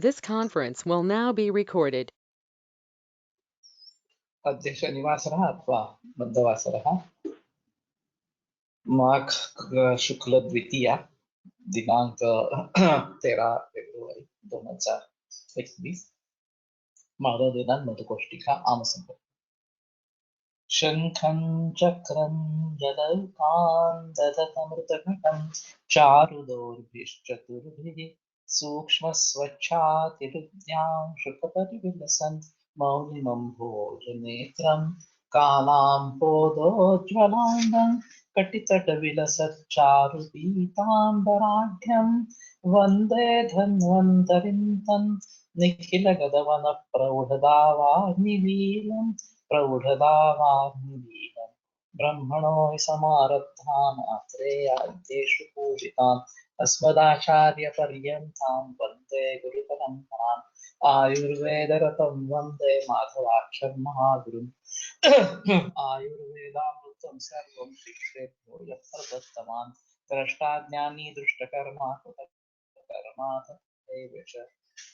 This conference will now be recorded. अद्य शनिवासरः अथवा मन्दवासरः माघ शुक्लद्वितीया दिनांक 13 फेब्रुवारी 2021 माधव दिनांक मधुकोष्टिका आमसंग शंखं चक्रं जलौकान् दधतमृतघटं चारुदोर्भिश्चतुर्भिः सूक्ष्मस्वच्छातिरुद्यां शुकपरिविलसन् मौलिमं भोजनेत्रं कालाम्भोदोज्ज्वलाङ्गं कटितटविलसच्चारुपीताम्बराढ्यं वन्दे धन्वन्तरिं तं निखिलगगनप्रौढदावाग्निवीरम् प्रौढदावाग्निवीरम् ब्रह्मणो हि समारब्धानात्रेयाद्येषु पूजितान् अस्मदाचार्यपर्यन्तां वन्दे गुरुपरम्पराम् आयुर्वेदरतं वन्दे माधवाक्षर महागुरुम् आयुर्वेदामृतं सर्वं शिक्षेभ्यो यः प्रदत्तवान् द्रष्टाज्ञानी दृष्टकर्मा कृतकर्मा तथैव च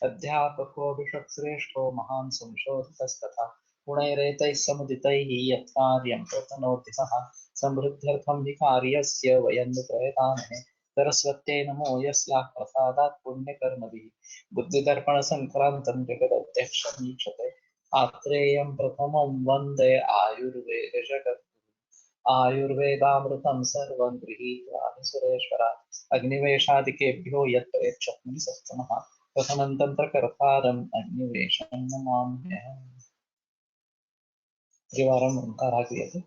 अध्यापको विषश्रेष्ठो महान् संशोधकस्तथा गुणैरेतैः समुदितैः यत्कार्यं प्रतनोति सः समृद्ध्यर्थं हि कार्यस्य वयं प्रयतामहे सरस्वत्यै नमो यस्याः प्रसादात् पुण्यकर्मभिः बुद्धिदर्पणसङ्क्रान्तं जगदध्यक्षं ईक्षते आत्रेयं प्रथमं वन्दे आयुर्वेदजगद्गुरुम् आयुर्वेदामृतं सर्वं गृहीत्वा सुरेश्वरात् अग्निवेशादिकेभ्यो यत्प्रयच्छत्नि सत्तमः प्रथमं तन्त्रकर्तारम् अग्निवेशं नमाम्यहम् त्रिवारम् ओंकारः क्रियते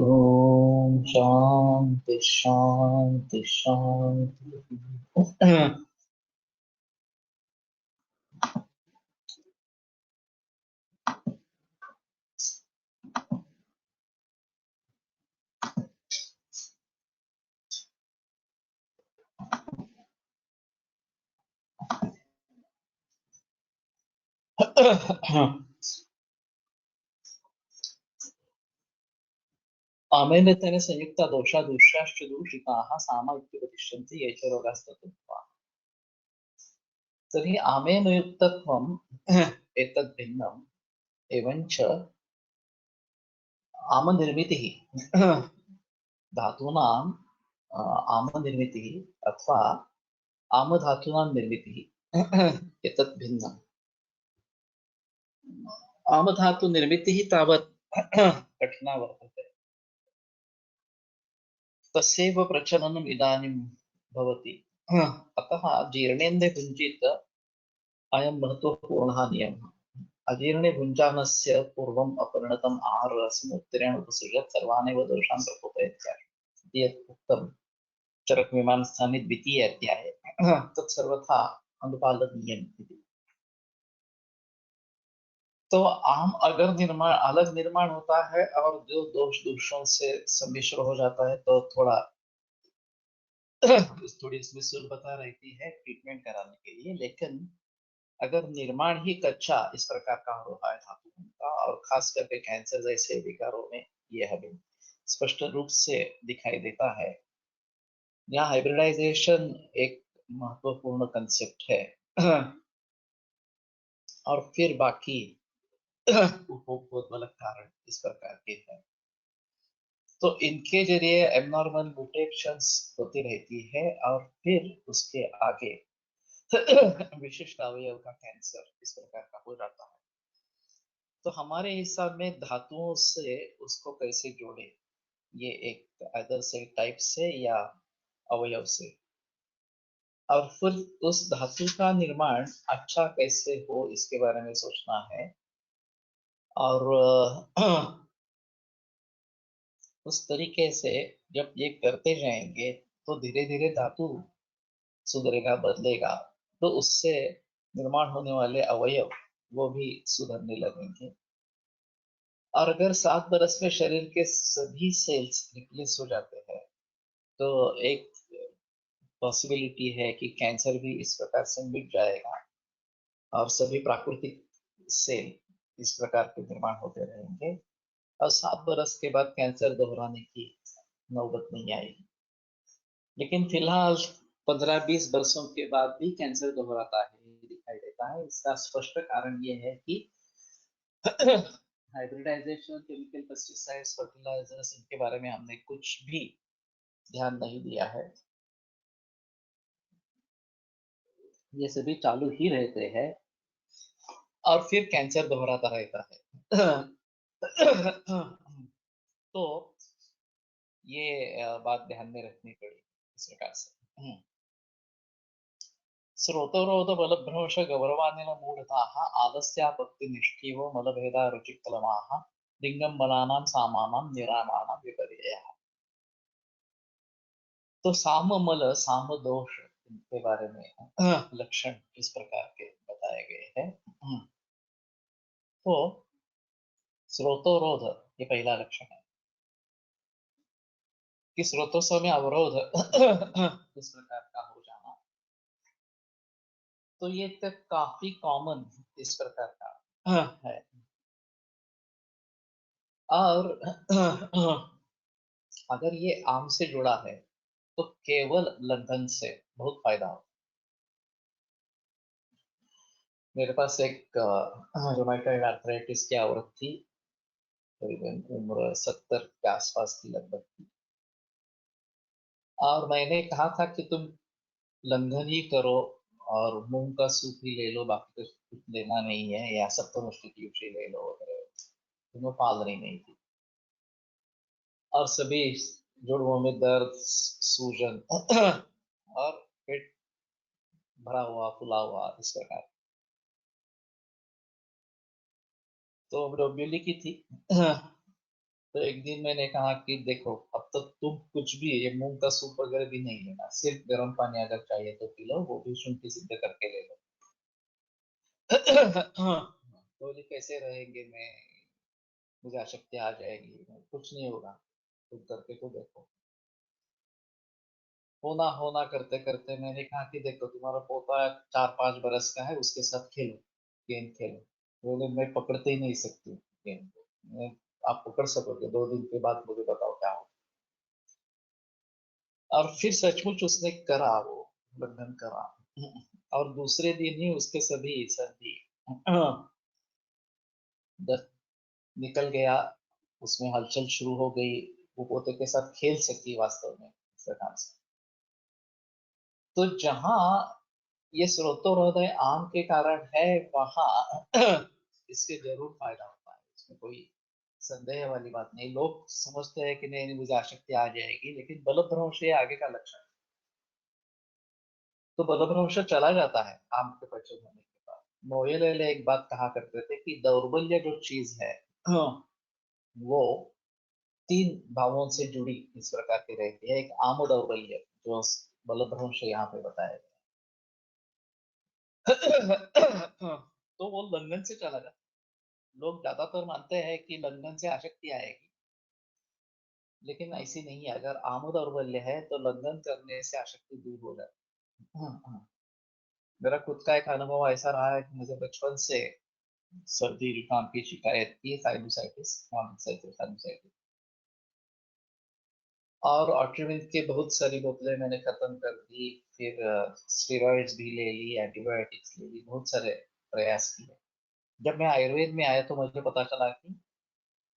ओम शांति शांति शांति आमेन संयुक्ता दोषा दूष्याश्च दूषिताः सामा इत्युपदिश्यन्ते ये च रोगास्ततुत्वा तर्हि आमेन युक्तत्वम् एतद् भिन्नम् एवञ्च आमनिर्मितिः धातूनां आमनिर्मितिः अथवा आमधातूनां निर्मितिः एतत् भिन्नम् आमधातुनिर्मितिः तावत् कठिना वर्तते तस्यैव प्रचलनम् इदानीं भवति अतः जीर्णेन्दे भुञ्जीत अयं महत्वपूर्णः नियमः अजीर्णे भुञ्जानस्य पूर्वम् अपरिणतम् आहाररसम् उत्तरेण उपसृज्यत् सर्वानेव दोषान् प्रकोपयत् इति यत् उक्तं चरकमीमांसानि द्वितीये अध्याये तत् सर्वथा अनुपालनीयम् इति। तो आम अगर अलग निर्माण होता है और जो दोष दूषणों से सम्मिश्र हो जाता है तो थोड़ी इसमें सुलभता रहती है ट्रीटमेंट कराने के लिए, लेकिन अगर निर्माण ही कच्चा इस प्रकार का हो रहा है धातुओं का और खास करके कैंसर जैसे विकारों में यह हमें स्पष्ट रूप से दिखाई देता है। यहाँ हाइब्रिडाइजेशन एक महत्वपूर्ण कंसेप्ट है और फिर बाकी उपभोग कारण इस प्रकार के हैं, तो इनके जरिए एबनॉर्मल म्यूटेशंस होती रहती है और फिर उसके आगे विशिष्ट अवयव का कैंसर इस प्रकार का हो जाता है। तो हमारे हिसाब में धातुओं से उसको कैसे जोड़े, ये एक अदर सेल टाइप से या अवयव से, और फिर उस धातु का निर्माण अच्छा कैसे हो इसके बारे में सोचना है। और उस तरीके से जब ये करते जाएंगे तो धीरे धीरे धातु सुधरेगा, बदलेगा, तो उससे निर्माण होने वाले अवयव वो भी सुधरने लगेंगे। और अगर 7 बरस में शरीर के सभी सेल्स रिप्लेस हो जाते हैं तो एक पॉसिबिलिटी है कि कैंसर भी इस प्रकार से मिट जाएगा और सभी प्राकृतिक सेल इस प्रकार के निर्माण होते रहेंगे और 7 बरस के बाद कैंसर दोहराने की नौबत नहीं आएगी। लेकिन फिलहाल 15-20 वर्षों के बाद भी कैंसर दोहराता है, दिखाई देता है। इसका स्पष्ट कारण ये है कि हाइब्रिडाइजेशन, केमिकल पेस्टिसाइड्स, फर्टिलाइजर्स, इनके बारे में हमने कुछ भी ध्यान नहीं दिया है। ये सभी चालू ही रहते हैं और फिर कैंसर दोहराता रहता है। तो ये बात ध्यान में रखनी पड़ी इस प्रकार से। स्रोतोरोध बलभ्रंश गौरवानिल मूढ़ताः आलस्यापत्तिनिष्ठीवो मलभेदा रुचिकलमाः लिंगम्बलानां सामानां निरामाणां विपर्ययः। तो साम मल साम दोष इनके बारे में लक्षण इस प्रकार के बताए गए हैं। तो स्रोतोरोध ये पहला लक्षण है कि स्रोतों में अवरोध इस प्रकार का हो जाना। तो ये तो काफी कॉमन इस प्रकार का है। और अगर ये आम से जुड़ा है तो केवल लंदन से बहुत फायदा हो। मेरे पास एक रोमेटॉइड आर्थराइटिस की औरत थी, करीबन उम्र 70 के आसपास की लगभग थी। और मैंने कहा था कि तुम लंघन ही करो और मूंग का सूप ही ले लो, बाकी तो कुछ लेना नहीं है, या सप्तमुष्टि ले लो वगैरह। तुम्हें पाल रही नहीं थी और सभी जुड़वों में दर्द, सूजन और पेट भरा हुआ, फुला हुआ इस प्रकार। तो डोंबिवली की थी। तो एक दिन मैंने कहा कि देखो, अब तो तुम कुछ भी ये मूंग का सूप वगैरह भी नहीं लेना, सिर्फ गर्म पानी अगर चाहिए तो पी लो, वो भी शुंठी सिद्ध करके ले लो। बोली कैसे रहेंगे, मैं मुझे अशक्ति आ जाएगी। कुछ नहीं होगा, तुम करके तो देखो। होना होना करते करते मैंने कहा कि देखो, तुम्हारा पोता 4-5 बरस का है, उसके साथ खेलो, गेम खेलो। बोले मैं पकड़ते ही नहीं सकती गेम को। आप पकड़ सकोगे, 2 दिन के बाद मुझे बताओ क्या हो। और फिर सचमुच उसने करा, वो बंधन करा। और दूसरे दिन ही उसके सभी सर्दी दर्द निकल गया, उसमें हलचल शुरू हो गई, वो पोते के साथ खेल सकी वास्तव में इस प्रकार से। तो जहां ये स्रोतोरोध आम के कारण है, वहां इसके जरूर फायदा होता है, इसमें कोई संदेह वाली बात नहीं। लोग समझते हैं कि नहीं नहीं, मुझे आशक्ति आ जाएगी, लेकिन बलभ्रंश ये आगे का लक्षण है। तो बलभ्रंश चला जाता है आम के परिचय होने के बाद। मोयले एक बात कहा करते थे कि दौर्बल्य जो चीज है, वो 3 भावों से जुड़ी इस प्रकार की रहती है। एक आम दौर्बल्य जो बलभ्रंश यहाँ पे बताया गया। तो वो लंदन से चला जाता है। लोग ज्यादातर मानते हैं कि लंदन से आशक्ति आएगी, लेकिन ऐसी नहीं है। अगर आम दौर्बल्य है तो लंदन करने से आशक्ति दूर हो जाती है। मेरा खुद का एक अनुभव ऐसा रहा है कि मुझे बचपन से सर्दी जुकाम की शिकायत थी, साइनोसाइटिस, साइनोसाइटिस। और ऑट्रिविन की बहुत सारी बोतलें मैंने खत्म कर दी, फिर स्टेरॉइड्स भी ले ली, एंटीबायोटिक्स ले ली, बहुत सारे प्रयास किए। जब मैं आयुर्वेद में आया तो मुझे पता चला कि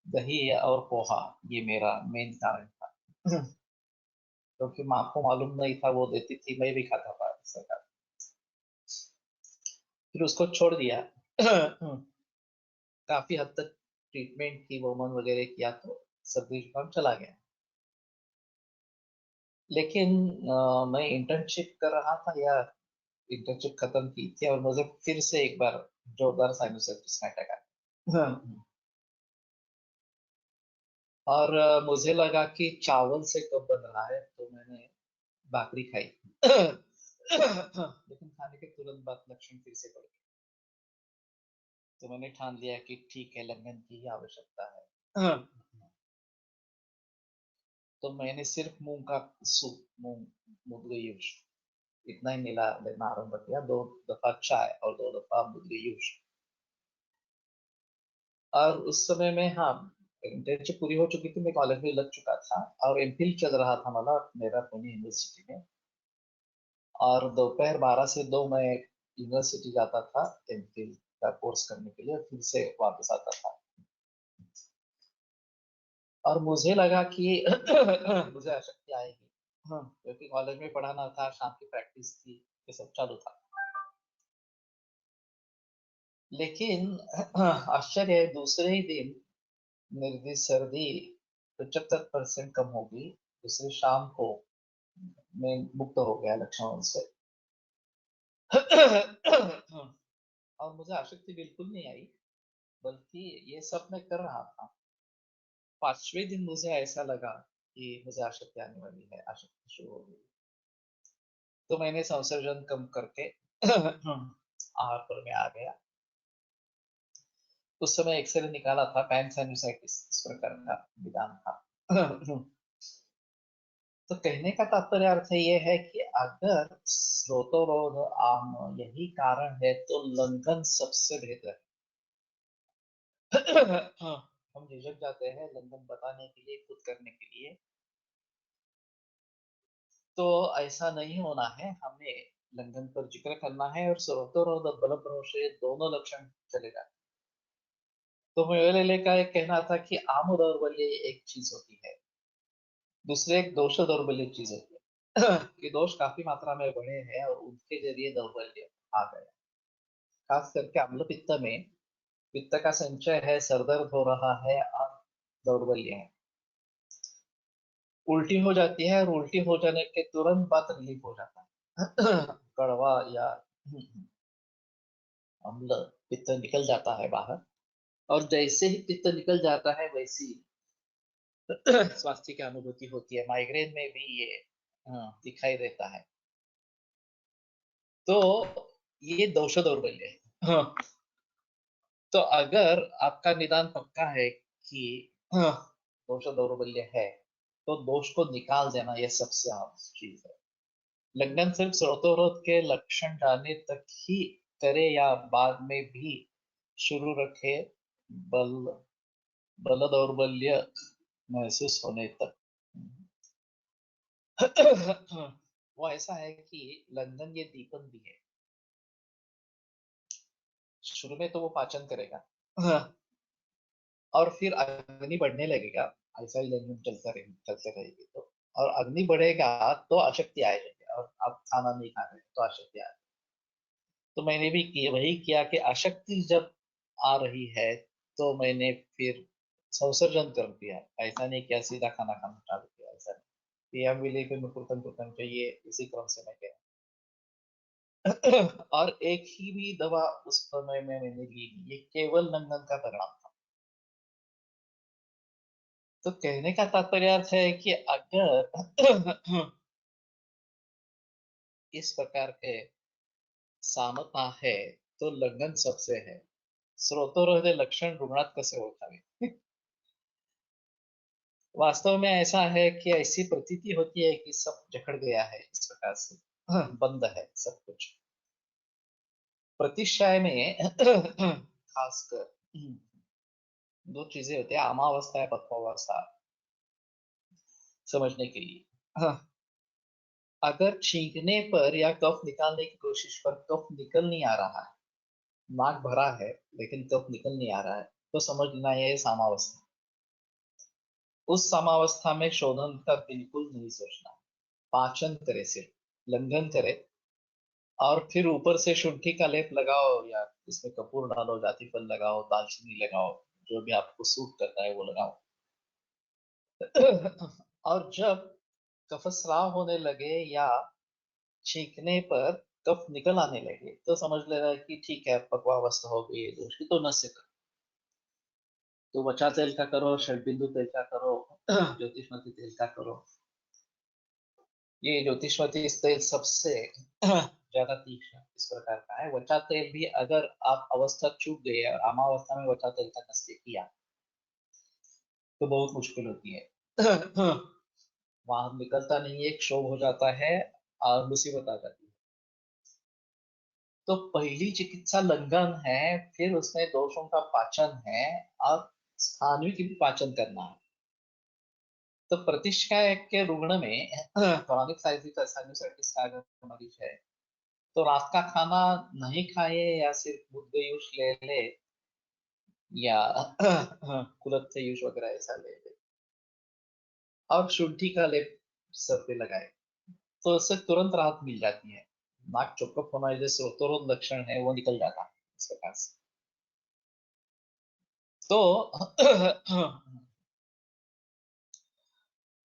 दही और पोहा ये मेरा मेन कारण था। क्योंकि माँ को मालूम नहीं था, वो देती थी, मैं भी खाता था इस प्रकार। फिर उसको छोड़ दिया। काफी हद तक ट्रीटमेंट की, वोमन वगैरह किया, तो सर्दी जुकाम चला गया। लेकिन मैं इंटर्नशिप कर रहा था या इंटर्नशिप खत्म की थी और मुझे फिर से एक बार जोरदार साइनसाइटिस का अटैक आया। और मुझे लगा कि चावल से कब बन रहा है, तो मैंने भाकरी खाई। लेकिन खाने के तुरंत बाद लक्षण फिर से बढ़ गए। तो मैंने ठान लिया कि ठीक है, लंघन की ही आवश्यकता है। तो मैंने सिर्फ मूंग का सूप, मूंग मुदगयुष, इतना ही मिला लेना आरंभ किया। 2 दफा चाय और 2 दफा मुदगयुष। और उस समय में, हाँ, इंटर्नशिप पूरी हो चुकी थी, मैं कॉलेज में लग चुका था और एमफिल चल रहा था मतलब मेरा पुणे यूनिवर्सिटी में। और दोपहर 12 से 2 मैं यूनिवर्सिटी जाता था एमफिल का कोर्स करने के लिए, और फिर से वापस आता था। और मुझे लगा कि मुझे आशक्ति आएगी, हाँ, क्योंकि कॉलेज में पढ़ाना था, शाम की प्रैक्टिस थी, ये सब चालू था। लेकिन आश्चर्य है, दूसरे ही दिन मेरी सर्दी 75% कम हो गई। दूसरी शाम को मैं मुक्त हो गया लक्षणों से। और मुझे आसक्ति बिल्कुल नहीं आई, बल्कि ये सब मैं कर रहा था। 5वें दिन मुझे ऐसा लगा कि मुझे आसक्ति आने वाली है, आसक्ति शुरू हो गई। तो मैंने संसर्जन कम करके आहार पर में आ गया। उस समय एक्सरे निकाला था, पैनसाइनोसाइटिस इस प्रकार का निदान था। तो कहने का तात्पर्य अर्थ ये है कि अगर स्रोतोरोध आम यही कारण है, तो लंघन सबसे बेहतर है। हम झिझक जाते हैं लंघन बताने के लिए, खुद करने के लिए। तो ऐसा नहीं होना है, हमें लंघन पर जिक्र करना है और स्रोतोरोध और बल प्रवशय दोनों लक्षण चलेगा। तो मेरे का एक कहना था कि आम दौर्बल्य एक चीज होती है, दूसरे एक दोष दौर्बल्य चीज होती है। कि दोष काफी मात्रा में बढ़े हैं और उनके जरिए दौर्बल्य आ गया। खास करके अम्ल पित्त में पित्त का संचय है, सरदर्द हो रहा है और दौर्बल्य है। उल्टी हो जाती है और उल्टी हो जाने के तुरंत बाद रिलीफ हो जाता है। कड़वा या अम्ल पित्त निकल जाता है बाहर। और जैसे ही पित्त निकल जाता है, वैसी स्वास्थ्य की अनुभूति होती है। माइग्रेन में भी ये, हाँ, दिखाई देता है। तो ये दोष दौर्बल्य है। हाँ। तो अगर आपका निदान पक्का है कि, हाँ, दोष दौर्बल्य है, तो दोष को निकाल देना यह सबसे आम चीज है। लंघन सिर्फ स्रोतोरोध के लक्षण जाने तक ही करे या बाद में भी शुरू रखे, बल बल दौर्बल्य महसूस होने तक। वो ऐसा है कि लंदन ये दीपक भी है। शुरू में तो वो पाचन करेगा, हाँ, और फिर अग्नि बढ़ने लगेगा। ऐसा ही लंदन चलते रहेगी तो। और अग्नि बढ़ेगा तो अशक्ति आएगी, और आप खाना नहीं खा रहे तो अशक्ति आ रही। तो मैंने भी वही किया कि अशक्ति जब आ रही है, तो मैंने फिर संसर्जन कर दिया। ऐसा नहीं किया सीधा खाना खाना चालू किया, ऐसा नहीं। पीएम विले पे मैं कुर्तन कुर्तन चाहिए, इसी क्रम से मैं गया। और एक ही भी दवा उस समय में मैंने ली नहीं। ये केवल लंदन का परिणाम था। तो कहने का तात्पर्य अर्थ है कि अगर इस प्रकार के सामता है, तो लंघन सबसे है। स्रोतोरोध लक्षण रुग्णात कसे ओळखावे? वास्तव में ऐसा है कि ऐसी प्रतीति होती है कि सब जकड़ गया है इस प्रकार से, बंद है सब कुछ। प्रतिशय में खासकर 2 चीजें होती है, अमावस्था या पक्वावस्था, समझने के लिए। हाँ, अगर छींकने पर या कफ निकालने की कोशिश पर कफ निकल नहीं आ रहा है, नाक भरा है लेकिन कफ निकल नहीं आ रहा है, तो समझना है सामावस्था। उस सामावस्था में शोधन का बिल्कुल नहीं सोचना। पाचन करे, सिर्फ लंघन करे, और फिर ऊपर से शुंठी का लेप लगाओ, या इसमें कपूर डालो, जाति फल लगाओ, दालचीनी लगाओ, जो भी आपको सूट करता है वो लगाओ। और जब कफस्राव होने लगे या छींकने पर कफ निकल आने लगे तो समझ लेना कि ठीक है, पक्वावस्था हो गई है दोष की, तो नस्य करो। तो वचा तेल का करो, षडबिंदु तेल का करो, ज्योतिषमती तेल का करो। ये ज्योतिषमती तेल सबसे ज्यादा तीक्ष्ण इस प्रकार का है। वचा तेल भी अगर आप अवस्था चूक गए और अमावस्था में वचा तेल का नस्य किया तो बहुत मुश्किल होती है। वहां निकलता नहीं है, क्षोभ हो जाता है और मुसीबत आ जाती है। तो पहली चिकित्सा लंघन है, फिर उसमें दोषों का पाचन है और स्थानवी की भी पाचन करना है। तो प्रतिष्ठा के रुग्ण में क्रॉनिक साइनसाइटिस का अगर मरीज है तो रात का खाना नहीं खाए या सिर्फ मुद्दयूश ले ले या कुलत्थयूश वगैरह ऐसा ले ले और शुंठी का लेप सर पे लगाए तो उससे तुरंत राहत मिल जाती है। नाक चौकअप होना जैसे उत्तरोध लक्षण है वो निकल जाता है इस प्रकार से। तो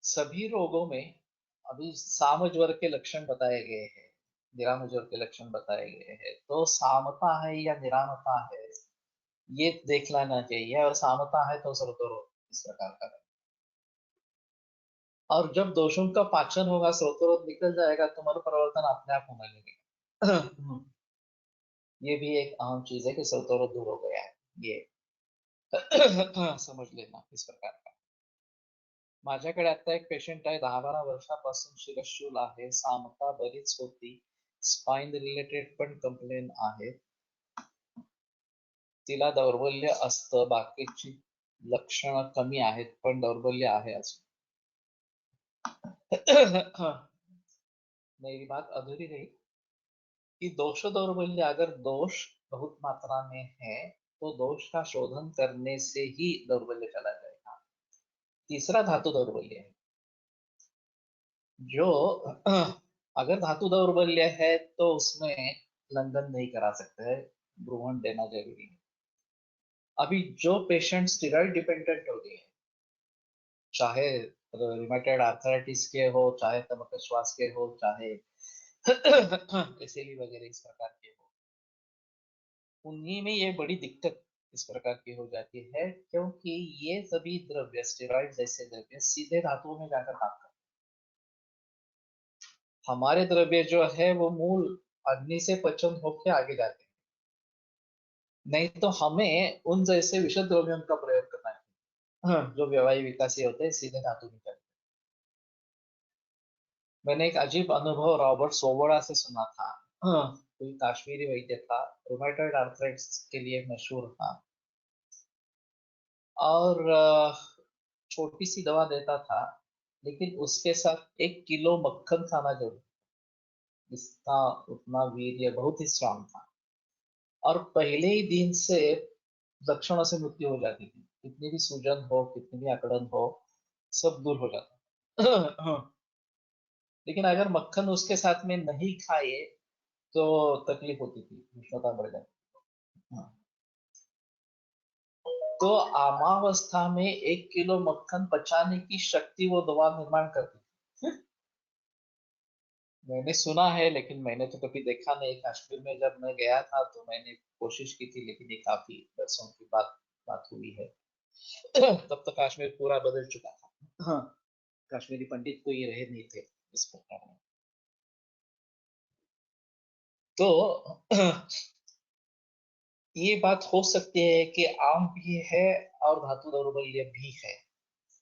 सभी रोगों में अभी सामज्वर के लक्षण बताए गए हैं, निरामज्वर के लक्षण बताए गए हैं। तो सामता है या निरामता है ये देख लेना चाहिए, और सामता है तो स्रोतोरोध इस प्रकार का है। और जब दोषों का पाचन होगा, स्रोतोरोध निकल जाएगा तो मर परिवर्तन अपने आप होने लगेगा। ये भी एक अहम चीज है कि स्रोतोरोध दूर हो गया है ये। समझ लेना इस प्रकार का। माझ्याकडे आता एक पेशंट आहे, 10-12 वर्षापासून शिरशूल आहे, सामता बरीच होती, स्पाइन रिलेटेड पण कंप्लेन आहे, तिला दौर्बल्य असतं, बाकीची लक्षणं कमी आहेत पण दौर्बल्य आहे अजून। मेरी बात अधूरी रही कि दोष दौर्बल्य, अगर दोष बहुत मात्रा में है तो दोष का शोधन करने से ही दौर्बल्य चला जाएगा। तीसरा धातु दौर्बल्य है, जो अगर धातु दौर्बल्य है तो उसमें लंघन नहीं करा सकते हैं, ब्रूहण देना जरूरी है। अभी जो पेशेंट स्टेरॉइड डिपेंडेंट हो गए हैं, चाहे रिमेटॉइड आर्थराइटिस के हो, चाहे तंबाकू श्वास के हो, चाहे एसिली वगैरह इस प्रकार के हो, उन्हीं में ये बड़ी दिक्कत इस प्रकार की हो जाती है, क्योंकि ये सभी द्रव्य, स्टेरॉइड जैसे द्रव्य सीधे धातुओं में जाकर काम करते हैं। हमारे द्रव्य जो है वो मूल अग्नि से पचन होकर आगे जाते हैं, नहीं तो हमें उन जैसे विषद द्रव्यों का प्रयोग करना है। हाँ, जो व्यवहारिक विकासी होते हैं सीधे धातु में चलते हैं। मैंने एक अजीब अनुभव रॉबर्ट सोबोड़ा से सुना था। हाँ, कोई काश्मीरी वैद्य था, रुमेटॉइड आर्थराइटिस के लिए मशहूर था, और छोटी सी दवा देता था, लेकिन उसके साथ 1 किलो मक्खन खाना जरूर। इसका उतना वीर्य बहुत ही स्ट्रांग था, और पहले ही दिन से लक्षणों से मृत्यु हो जाती थी। कितनी भी सूजन हो, कितनी भी अकड़न हो, सब दूर हो जाता। हाँ, लेकिन अगर मक्खन उसके साथ में नहीं खाए तो तकलीफ होती थी, उष्णता बढ़ जाती। हाँ। तो आमावस्था में 1 किलो मक्खन पचाने की शक्ति वो दवा निर्माण करती थी। मैंने सुना है, लेकिन मैंने तो कभी देखा नहीं। कश्मीर में जब मैं गया था तो मैंने कोशिश की थी, लेकिन ये काफी वर्षों की बात बात हुई है। तब तो कश्मीर पूरा बदल चुका था। हाँ, कश्मीरी पंडित कोई रहे नहीं थे इस प्रकार में। तो ये बात हो सकती है कि आम भी है और धातु दौर्बल्य भी है,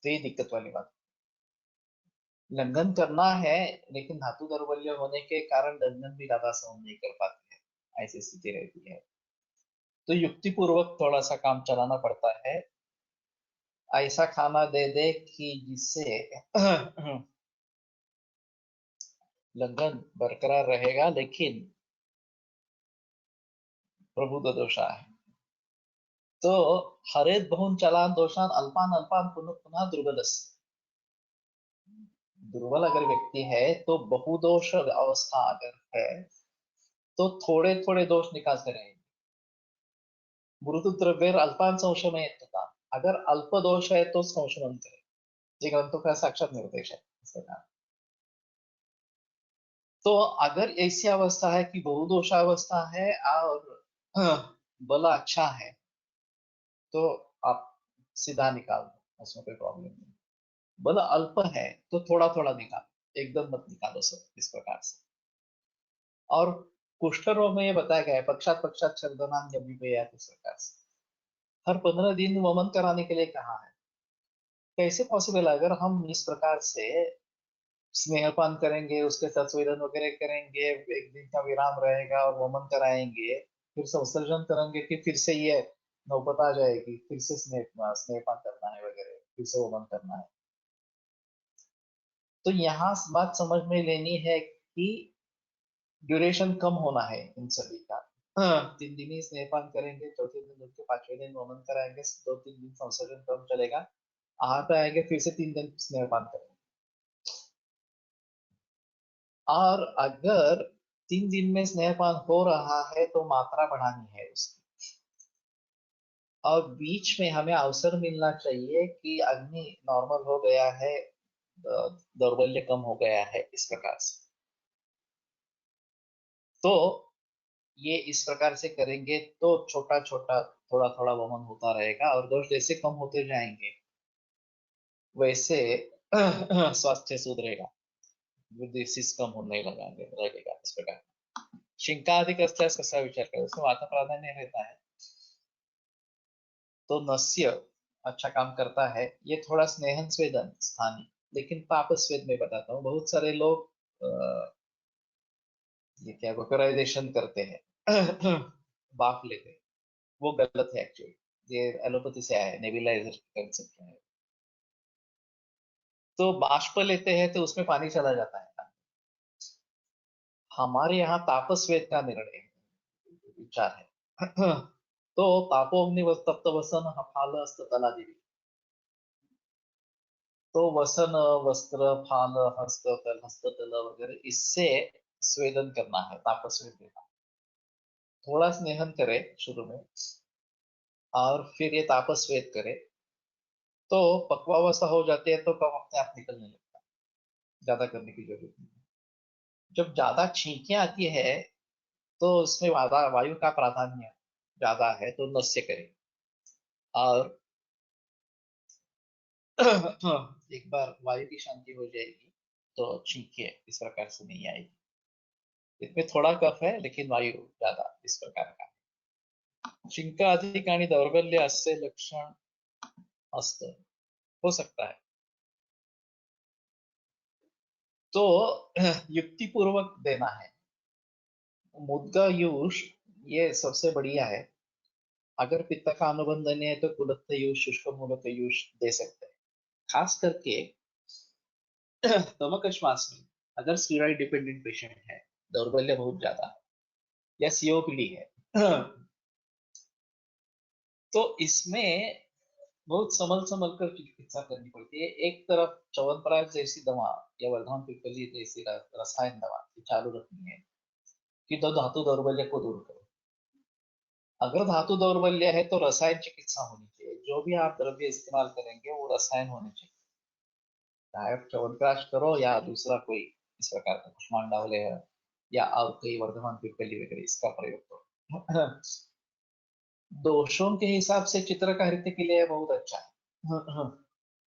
तो ये दिक्कत वाली बात। लंघन करना है, लेकिन धातु दौर्बल्य होने के कारण लंघन भी ज्यादा सहन नहीं कर पाते हैं, ऐसी स्थिति रहती है। तो युक्ति पूर्वक थोड़ा सा काम चलाना पड़ता है। ऐसा खाना दे दे कि जिससे लंघन बरकरार रहेगा, लेकिन प्रभुत्व दोषा है। तो हरेत बहुन चलान दोषान अल्पान अल्पान पुनः पुनः दुर्बल। दुर्बल अगर व्यक्ति है तो बहुदोष अवस्था अगर है तो थोड़े थोड़े दोष निकालते रहेंगे। मृदु द्रव्य अल्पान संशय येतात, अगर अल्प दोष है तो संशमन करे। ये ग्रंथों का साक्षात निर्देश है इसका। तो अगर ऐसी अवस्था है कि बहुदोषावस्था है और बल अच्छा है, तो आप सीधा निकाल दो, उसमें कोई प्रॉब्लम नहीं। बल अल्प है तो थोड़ा थोड़ा निकालो, एकदम मत निकालो सब इस प्रकार से। और कुष्ठ रोग में ये बताया गया है, पक्षात पक्षात छर्दनान इस प्रकार से हर 15 दिन वमन कराने के लिए कहा है। कैसे पॉसिबल है? अगर हम इस प्रकार से स्नेहपान करेंगे, उसके साथ स्वेदन वगैरह करेंगे, एक दिन का विराम रहेगा और वमन कराएंगे, फिर संसर्जन करेंगे कि फिर से ये नौबत आ जाएगी, फिर से स्नेहपान करना है वगैरह, फिर से वमन करना है। तो यहाँ बात समझ में लेनी है कि ड्यूरेशन कम होना है इन सभी का। 3 दिन ही स्नेहपान करेंगे, चौथे दिन उठ के 5वें दिन वमन कराएंगे, 2-3 दिन संसर्जन कम चलेगा, आहत आएंगे, फिर से 3 दिन स्नेहपान करेंगे। और अगर 3 दिन में स्नेहपान हो रहा है तो मात्रा बढ़ानी है उसकी, और बीच में हमें अवसर मिलना चाहिए कि अग्नि नॉर्मल हो गया है, दौर्बल्य कम हो गया है, इस प्रकार से। तो ये इस प्रकार से करेंगे तो छोटा छोटा थोड़ा थोड़ा वमन होता रहेगा, और दोष जैसे कम होते जाएंगे वैसे स्वास्थ्य सुधरेगा, डिसीज कम होने लगेगा इस प्रकार। शिंकाधिक अस्थियास कसा विचार करें, उसमें वाता प्राधान्य रहता है तो नस्य अच्छा काम करता है। ये थोड़ा स्नेहन स्वेदन स्थानीय, लेकिन पाप स्वेद में बताता हूँ। बहुत सारे लोग ये क्या वेपराइजेशन करते हैं बाफ लेते हैं, वो गलत है एक्चुअली। ये एलोपैथी से आया है, नेबुलाइजर कंसेप्ट है। तो बाष्प लेते हैं तो उसमें पानी चला जाता है। हमारे यहाँ तापस्वेद का निर्णय विचार है तो तापोग्नि तप्त वसन फाल हस्त तला देवी। तो वसन, वस्त्र, फाल, हस्ततल वगैरह, इससे स्वेदन करना है, तापस्वेद देना। थोड़ा स्नेहन करे शुरू में और फिर ये तापस्वेद करे, तो पक्वावस्था हो जाती है तो कम अपने आप निकलने लगता है, ज्यादा करने की जरूरत नहीं। जब ज्यादा छींकें आती है तो उसमें वायु का प्राधान्य ज्यादा है, तो नस्य करें। और एक बार वायु की शांति हो जाएगी तो छींके इस प्रकार से नहीं आएगी। इसमें थोड़ा कफ है लेकिन वायु ज्यादा इस प्रकार का। शिंका अधिक आणि दौर्बल्य अस्य लक्षण अस्त हो सकता है। तो युक्ति पूर्वक देना है। मुद्गायूष ये सबसे बढ़िया है। अगर पित्त का अनुबंध नहीं है तो कुलत्थ यूष, शुष्क मूलक यूष दे सकते हैं। खास करके तमक श्वास में अगर स्टीरॉइड डिपेंडेंट पेशेंट है, दौर्बल्य बहुत ज्यादा है, या सीओपीडी है, तो इसमें बहुत संभल संभल कर चिकित्सा करनी पड़ती है। एक तरफ च्यवनप्राश जैसी दवा या वर्धमान पिपली जैसी रसायन दवा चालू रखनी है कि तो धातु दौर्बल्य को दूर करो। अगर धातु दौर्बल्य है तो रसायन चिकित्सा होनी चाहिए। जो भी आप द्रव्य इस्तेमाल करेंगे वो रसायन होने चाहिए, चाहे आप च्यवनप्राश करो या दूसरा कोई इस प्रकार का कुष्मांडा वाले है, या और कोई वर्धमान पिपली वगैरह, इसका प्रयोग करो। दोषों के हिसाब से चित्रकारिता के लिए बहुत अच्छा है।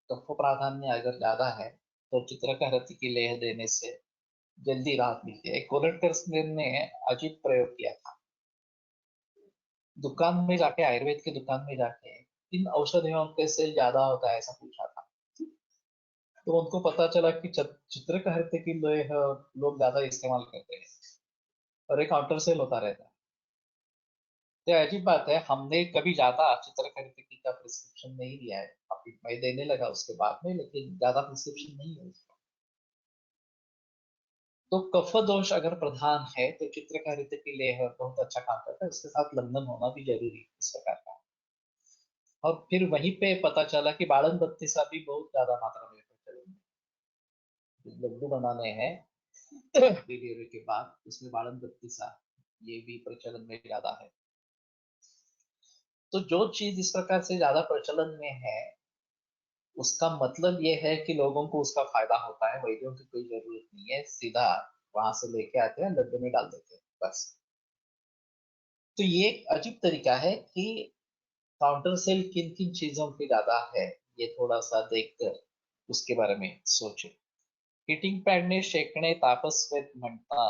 कफ प्राधान्य अगर ज्यादा है तो चित्रकारिता की लेह देने से जल्दी राहत मिलती है। कोलटकर ने अजीब प्रयोग किया था। दुकान में जाके, आयुर्वेद की दुकान में जाके, इन औषधियों के सेल ज्यादा होता है ऐसा पूछा था। तो उनको पता चला कि चित्रकारिता की लेह लोग ज्यादा इस्तेमाल करते हैं और एक काउंटर सेल होता रहता है। तो अजीब बात है, हमने कभी ज्यादा चित्रकारिता का प्रिस्क्रिप्शन नहीं लिया है। अभी मैं देने लगा उसके बाद में, लेकिन ज्यादा प्रिस्क्रिप्शन नहीं है उसका। तो कफ दोष अगर प्रधान है तो चित्रकारिता के लिए बहुत अच्छा काम करता है। उसके साथ लंदन होना भी जरूरी है इस प्रकार का। और फिर वहीं पे पता चला कि बालन बत्तीसा भी बहुत ज्यादा मात्रा में प्रचलन में, लड्डू बनाने हैं डिलीवरी के बाद, उसमें बालन बत्तीसा ये भी प्रचलन में ज्यादा है। तो जो चीज इस प्रकार से ज्यादा प्रचलन में है, उसका मतलब ये है कि लोगों को उसका फायदा होता है। वैद्यों की कोई जरूरत नहीं है, सीधा वहां से लेके आते हैं, डब्बे में डाल देते हैं, बस। तो ये एक अजीब तरीका है कि काउंटर सेल किन किन चीजों की ज्यादा है, ये थोड़ा सा देखकर उसके बारे में सोचे। हीटिंग पॅडने शेकणे तापस्वेद म्हणता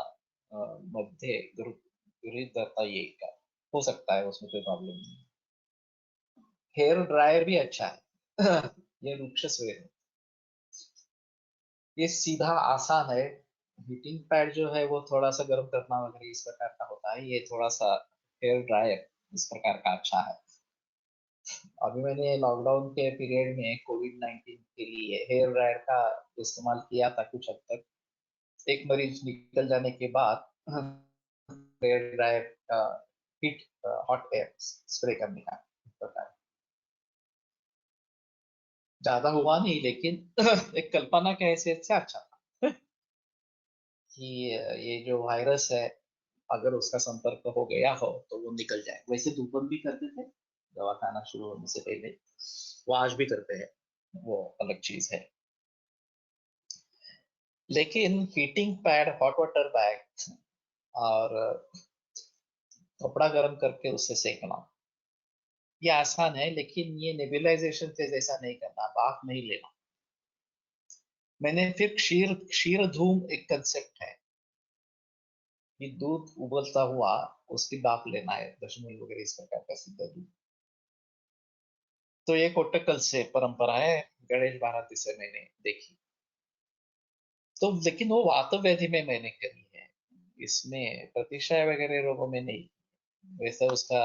मध्ये गृहीत धरता येईल का? हो सकता है, उसमें कोई प्रॉब्लम नहीं। हेयर ड्रायर भी अच्छा है। ये वृक्ष स्वेद है, ये सीधा आसान है। हीटिंग पैड जो है वो थोड़ा सा गर्म करना वगैरह इस प्रकार का होता है, ये थोड़ा सा हेयर ड्रायर इस प्रकार का अच्छा है। अभी मैंने लॉकडाउन के पीरियड में कोविड-19 के लिए हेयर ड्रायर का इस्तेमाल किया था कुछ हद तक। एक मरीज निकल जाने के बाद हेयर ड्रायर का हीट हॉट एयर स्प्रे करने का प्रकार ज्यादा हुआ नहीं, लेकिन एक कल्पना के हैसियत से अच्छा था कि ये जो वायरस है, अगर उसका संपर्क हो गया हो तो वो निकल जाए। वैसे धूपन भी करते थे दवा खाना शुरू होने से पहले, वो आज भी करते हैं, वो अलग चीज है। लेकिन heating pad, hot water bag और कपड़ा गर्म करके उससे सेकना, ये आसान है, लेकिन ये नेबुलाइजेशन के जैसा नहीं करना, भाप नहीं लेना। मैंने फिर क्षीर क्षीर धूम एक कंसेप्ट है कि दूध उबलता हुआ उसकी भाप लेना है, दशमूल वगैरह इस प्रकार का सिद्ध दूध। तो ये कोटकल से परंपरा है, गणेश भारती से मैंने देखी। तो लेकिन वो वात व्याधि में मैंने करी है, इसमें प्रतिशय वगैरह रोगों में नहीं। वैसे उसका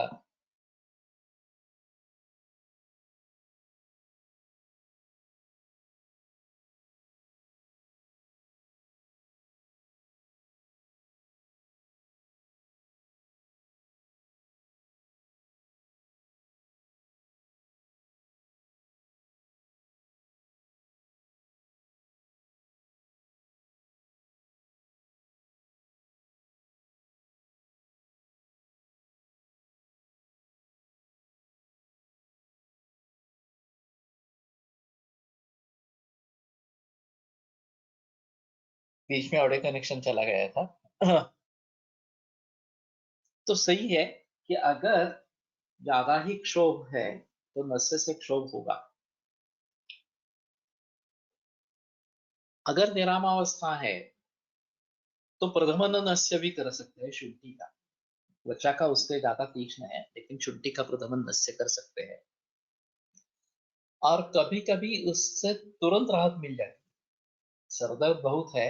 बीच में ऑडियो कनेक्शन चला गया था। तो सही है कि अगर ज्यादा ही क्षोभ है तो नस्य से क्षोभ होगा। अगर निरामावस्था है तो प्रधमन नस्य भी कर सकते हैं, शुंठी का। त्वचा का उससे ज्यादा तीक्ष्ण है, लेकिन शुंठी का प्रधमन नस्य कर सकते हैं। और कभी कभी उससे तुरंत राहत मिल जाती है। सरदर्द बहुत है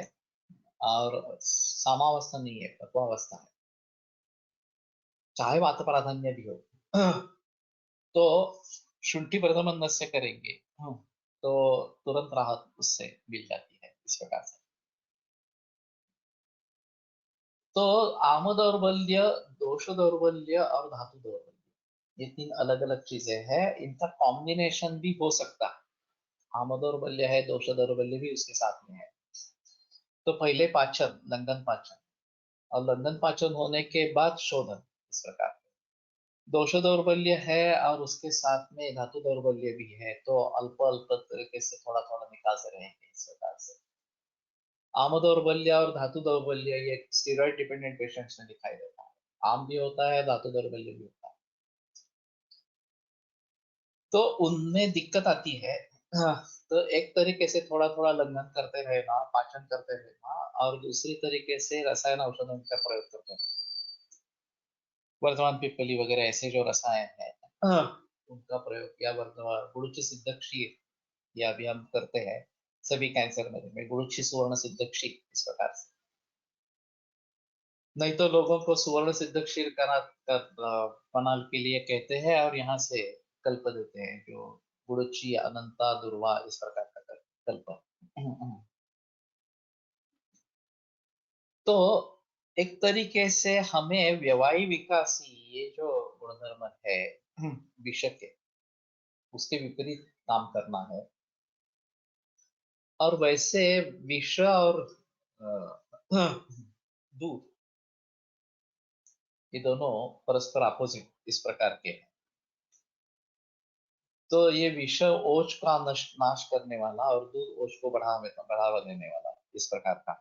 और सामावस्था नहीं है, पक्वावस्था है, चाहे वात प्राधान्य भी हो, तो शुंठी प्रथम नस्य करेंगे, तो तुरंत राहत उससे मिल जाती है इस प्रकार से। तो आम दौर्बल्य, दोष दौर्बल्य और धातु दौर्बल्य, ये तीन अलग अलग चीजें हैं, इनका कॉम्बिनेशन भी हो सकता है। आम दौर्बल्य है, दोष दौर्बल्य भी उसके साथ में है। तो पहले पाचन, लंघन पाचन, और लंघन पाचन होने के बाद शोधन, इस प्रकार। दोष दौर्बल्य है और उसके साथ में धातु दौर्बल्य भी है, तो अल्प अल्प तरीके से थोड़ा थोड़ा निकालते रहेंगे इस प्रकार से। आम दौर्बल्य और धातु दौर्बल्य ये स्टीरॉइड डिपेंडेंट पेशेंट्स में दिखाई देता है। आम भी होता है, धातु दौर्बल्य भी होता है। तो उनमें दिक्कत आती है। हाँ, तो एक तरीके से थोड़ा थोड़ा लंघन करते रहना, पाचन करते रहना, और दूसरी तरीके से रसायन औषधों का प्रयोग करते रहना। वर्तमान पिप्पली वगैरह ऐसे जो रसायन है, हाँ, उनका प्रयोग, या वर्तमान गुरुचि सिद्ध क्षीर, ये अभी हम करते हैं सभी कैंसर में गुरुचि सुवर्ण सिद्ध क्षीर इस प्रकार से। नहीं तो लोगों को सुवर्ण सिद्ध क्षीर बनाने के लिए कहते हैं, और यहाँ से कल्प देते हैं जो गुरुचि अनंता दुर्वा इस प्रकार का कल्प। तो एक तरीके से हमें व्यवायी विकासी ये जो गुणधर्म है विषय के, उसके विपरीत काम करना है। और वैसे विष और दूध, ये दोनों परस्पर अपोजिट इस प्रकार के हैं। तो ये विष ओज का नाश करने वाला और दूध ओज को बढ़ावा देने वाला इस प्रकार का।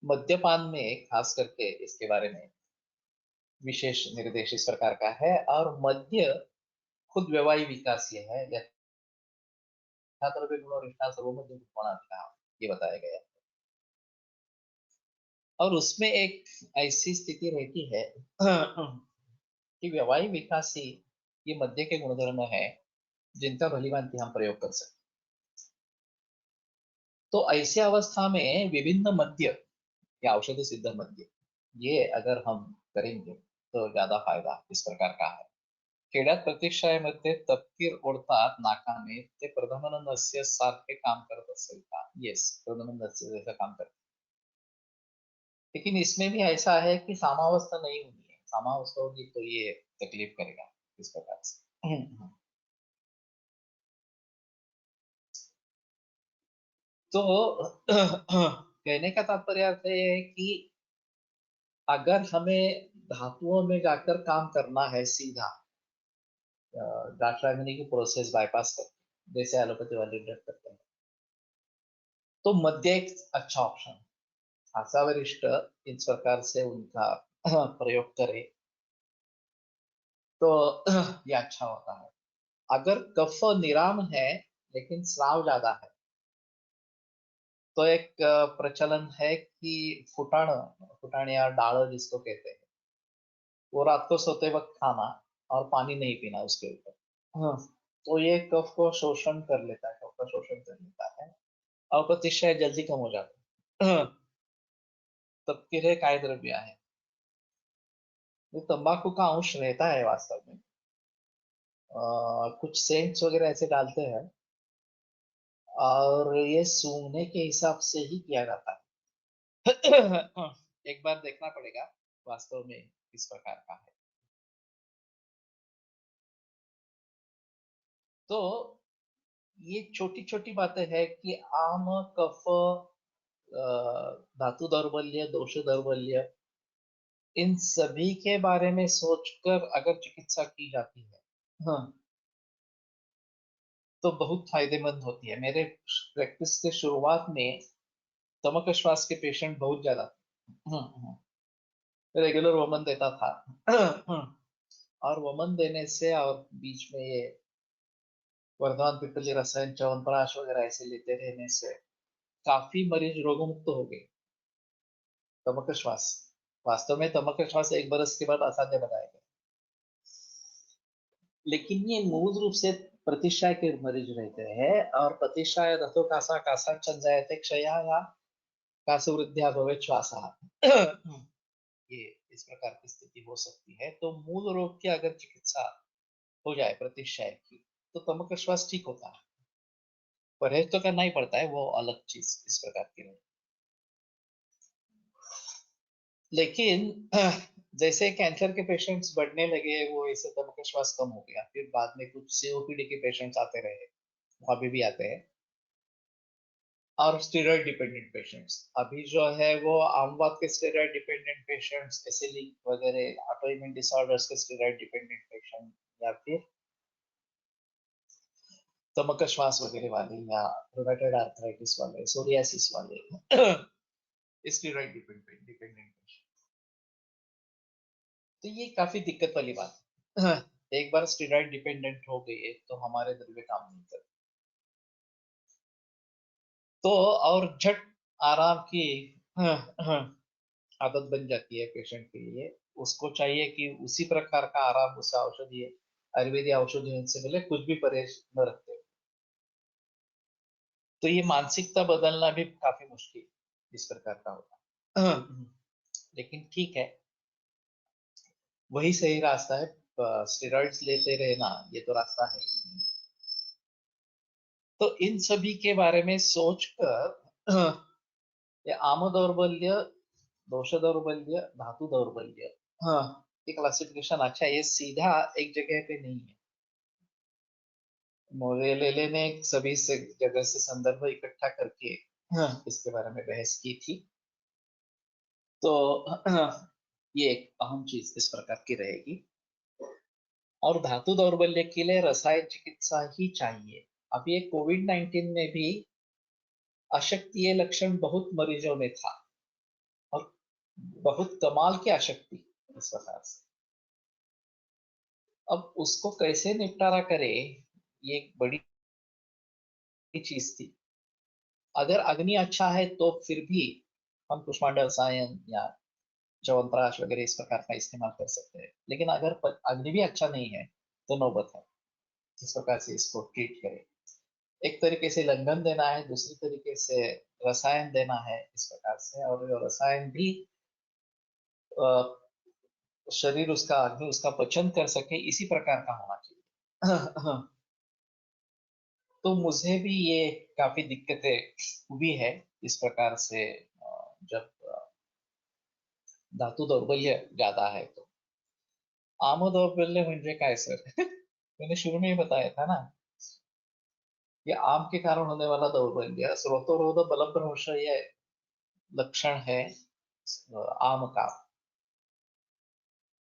मद्यपान में खास करके इसके बारे में विशेष निर्देश इस प्रकार का है और मद्य खुद व्यवहारिक विकास ये है यथातर्फे गुण और निष्ठा सर्वमध्य गुणाधिकार ये बताया गया है। और उसमें एक ऐसी स्थिति रहती है कि व्यवहारिक विकास ही ये मद्य के गुणधर्म है जिनका भलीभांति हम प्रयोग कर सकते। तो ऐसी अवस्था में विभिन्न मद्य या औषध सिद्ध मद्य ये अगर हम करेंगे तो ज्यादा फायदा इस प्रकार का है। खेड्यात प्रतीक्षामध्ये तपकीर ओढतात नाकाने ते प्रथमानंदस्य सारखे काम करत असेल का? येस, प्रथमानंदस्य जैसा काम करते। लेकिन इसमें भी ऐसा है कि सामावस्था नहीं होनी है, सामावस्था होगी तो ये तकलीफ करेगा इस प्रकार से। तो कहने का तात्पर्य अर्थ ये है कि अगर हमें धातुओं में जाकर काम करना है सीधा डाक्टरागनी की प्रोसेस बाईपास करके जैसे एलोपैथी वाले ड्रग करते हैं तो मध्य एक अच्छा ऑप्शन। आशा वरिष्ठ इस प्रकार से उनका प्रयोग करे तो ये अच्छा होता है। अगर कफ निराम है लेकिन स्राव ज्यादा है तो एक प्रचलन है कि फुटाण या डाल जिसको कहते हैं वो रात को सोते वक्त खाना और पानी नहीं पीना उसके ऊपर। हाँ, तो ये कफ को शोषण कर लेता है, कफ का शोषण कर लेता है और प्रतिशय जल्दी कम हो जाता है। तपकिरे काय द्रव्य है, तो तंबाकू का अंश रहता है वास्तव में। कुछ सेंट्स वगैरह ऐसे डालते हैं और ये सूंघने के हिसाब से ही किया जाता है। एक बार देखना पड़ेगा वास्तव में किस प्रकार का है। तो ये छोटी छोटी बातें हैं कि आम कफ धातु दौर्बल्य दोष दौर्बल्य इन सभी के बारे में सोचकर अगर चिकित्सा की जाती है हाँ तो बहुत फायदेमंद होती है। मेरे प्रैक्टिस के शुरुआत में तमक श्वास के पेशेंट बहुत ज्यादा रेगुलर वमन देता था। और वमन देने से और बीच में ये वर्धमान पित्तली रसायन च्यवनप्राश वगैरह ऐसे लेते रहने से काफी मरीज रोगमुक्त हो गए। तमक श्वास वास्तव में तमक श्वास एक बरस के बाद असाध्य बताया गया लेकिन ये मूल रूप से प्रतिशय के मरीज रहते हैं और प्रतिशय रथो कासा कासा चल जाते क्षया या कासवृद्ध्या भवे श्वासा। ये इस प्रकार की स्थिति हो सकती है। तो मूल रोग की अगर चिकित्सा हो जाए प्रतिशय की तो तमक श्वास ठीक होता है। परहेज तो करना ही पड़ता है, वो अलग चीज इस प्रकार की नहीं। लेकिन जैसे कैंसर के पेशेंट्स बढ़ने लगे वो ऐसे तमक श्वास कम हो गया, फिर बाद में कुछ सीओपीडी के पेशेंट्स आते रहे, वो अभी भी आते हैं। और स्टेरॉइड डिपेंडेंट पेशेंट्स अभी जो है वो आमवाद के स्टेरॉइड डिपेंडेंट पेशेंट्स एसिलिक वगैरह ऑटो इम्यून डिसऑर्डर्स के स्टेरॉइड डिपेंडेंट पेशेंट या फिर तमक श्वास वगैरह वाले या रोमेटॉइड आर्थराइटिस वाले सोरियासिस वाले स्टेरॉइड डिपेंडेंट पेशेंट। तो ये काफी दिक्कत वाली बात है। एक बार स्टेरॉइड डिपेंडेंट हो गए तो हमारे द्रव्य काम नहीं करते। तो और झट आराम की आदत बन जाती है पेशेंट के लिए। उसको चाहिए कि उसी प्रकार का आराम उस औषधि आयुर्वेदिक औषधि से मिले, कुछ भी परहेज न रखते। तो ये मानसिकता बदलना भी काफी मुश्किल इस प्रकार का होता है। लेकिन ठीक है, वही सही रास्ता है। स्टेरॉइड्स लेते रहना ये तो रास्ता है ही नहीं। तो इन सभी के बारे में सोचकर ये आम दौर्बल्य दोष दौर्बल्य धातु दौर्बल्य हाँ ये क्लासिफिकेशन अच्छा है। ये सीधा एक जगह पे नहीं है। मोरेलेले ने सभी से जगह से संदर्भ इकट्ठा करके इसके बारे में बहस की थी। तो ये एक अहम चीज इस प्रकार की रहेगी। और धातु दौर्बल्य के लिए रसायन चिकित्सा ही चाहिए। अब ये कोविड-19 में भी अशक्तिय लक्षण बहुत मरीजों में था। बहुत कमाल की आशक्ति इस प्रकार से। अब उसको कैसे निपटारा करे, ये एक बड़ी चीज थी। अगर अग्नि अच्छा है तो फिर भी हम कुष्मांड रसायन या च्यवनप्राश वगैरह इस प्रकार का इस्तेमाल कर सकते हैं। लेकिन अगर अग्नि भी अच्छा नहीं है तो नौबत है, इस प्रकार से इसको ट्रीट करें। एक तरीके से लंघन देना है, दूसरी तरीके से रसायन देना है इस प्रकार से। और ये रसायन भी शरीर उसका, अग्नि उसका पचन कर सके, इसी प्रकार का होना चाहिए। तो मुझे भी ये काफी दिक्कतें हुई है इस प्रकार से। जब धातु दौर्बल्य ज्यादा है तो। आम दौर्बल्य म्हणजे काय सर? मैंने शुरू में ही बताया था ना, ये आम के कारण होने वाला दौर्बल्य, स्रोतोरोध बलभ्रंश, ये लक्षण है आम का।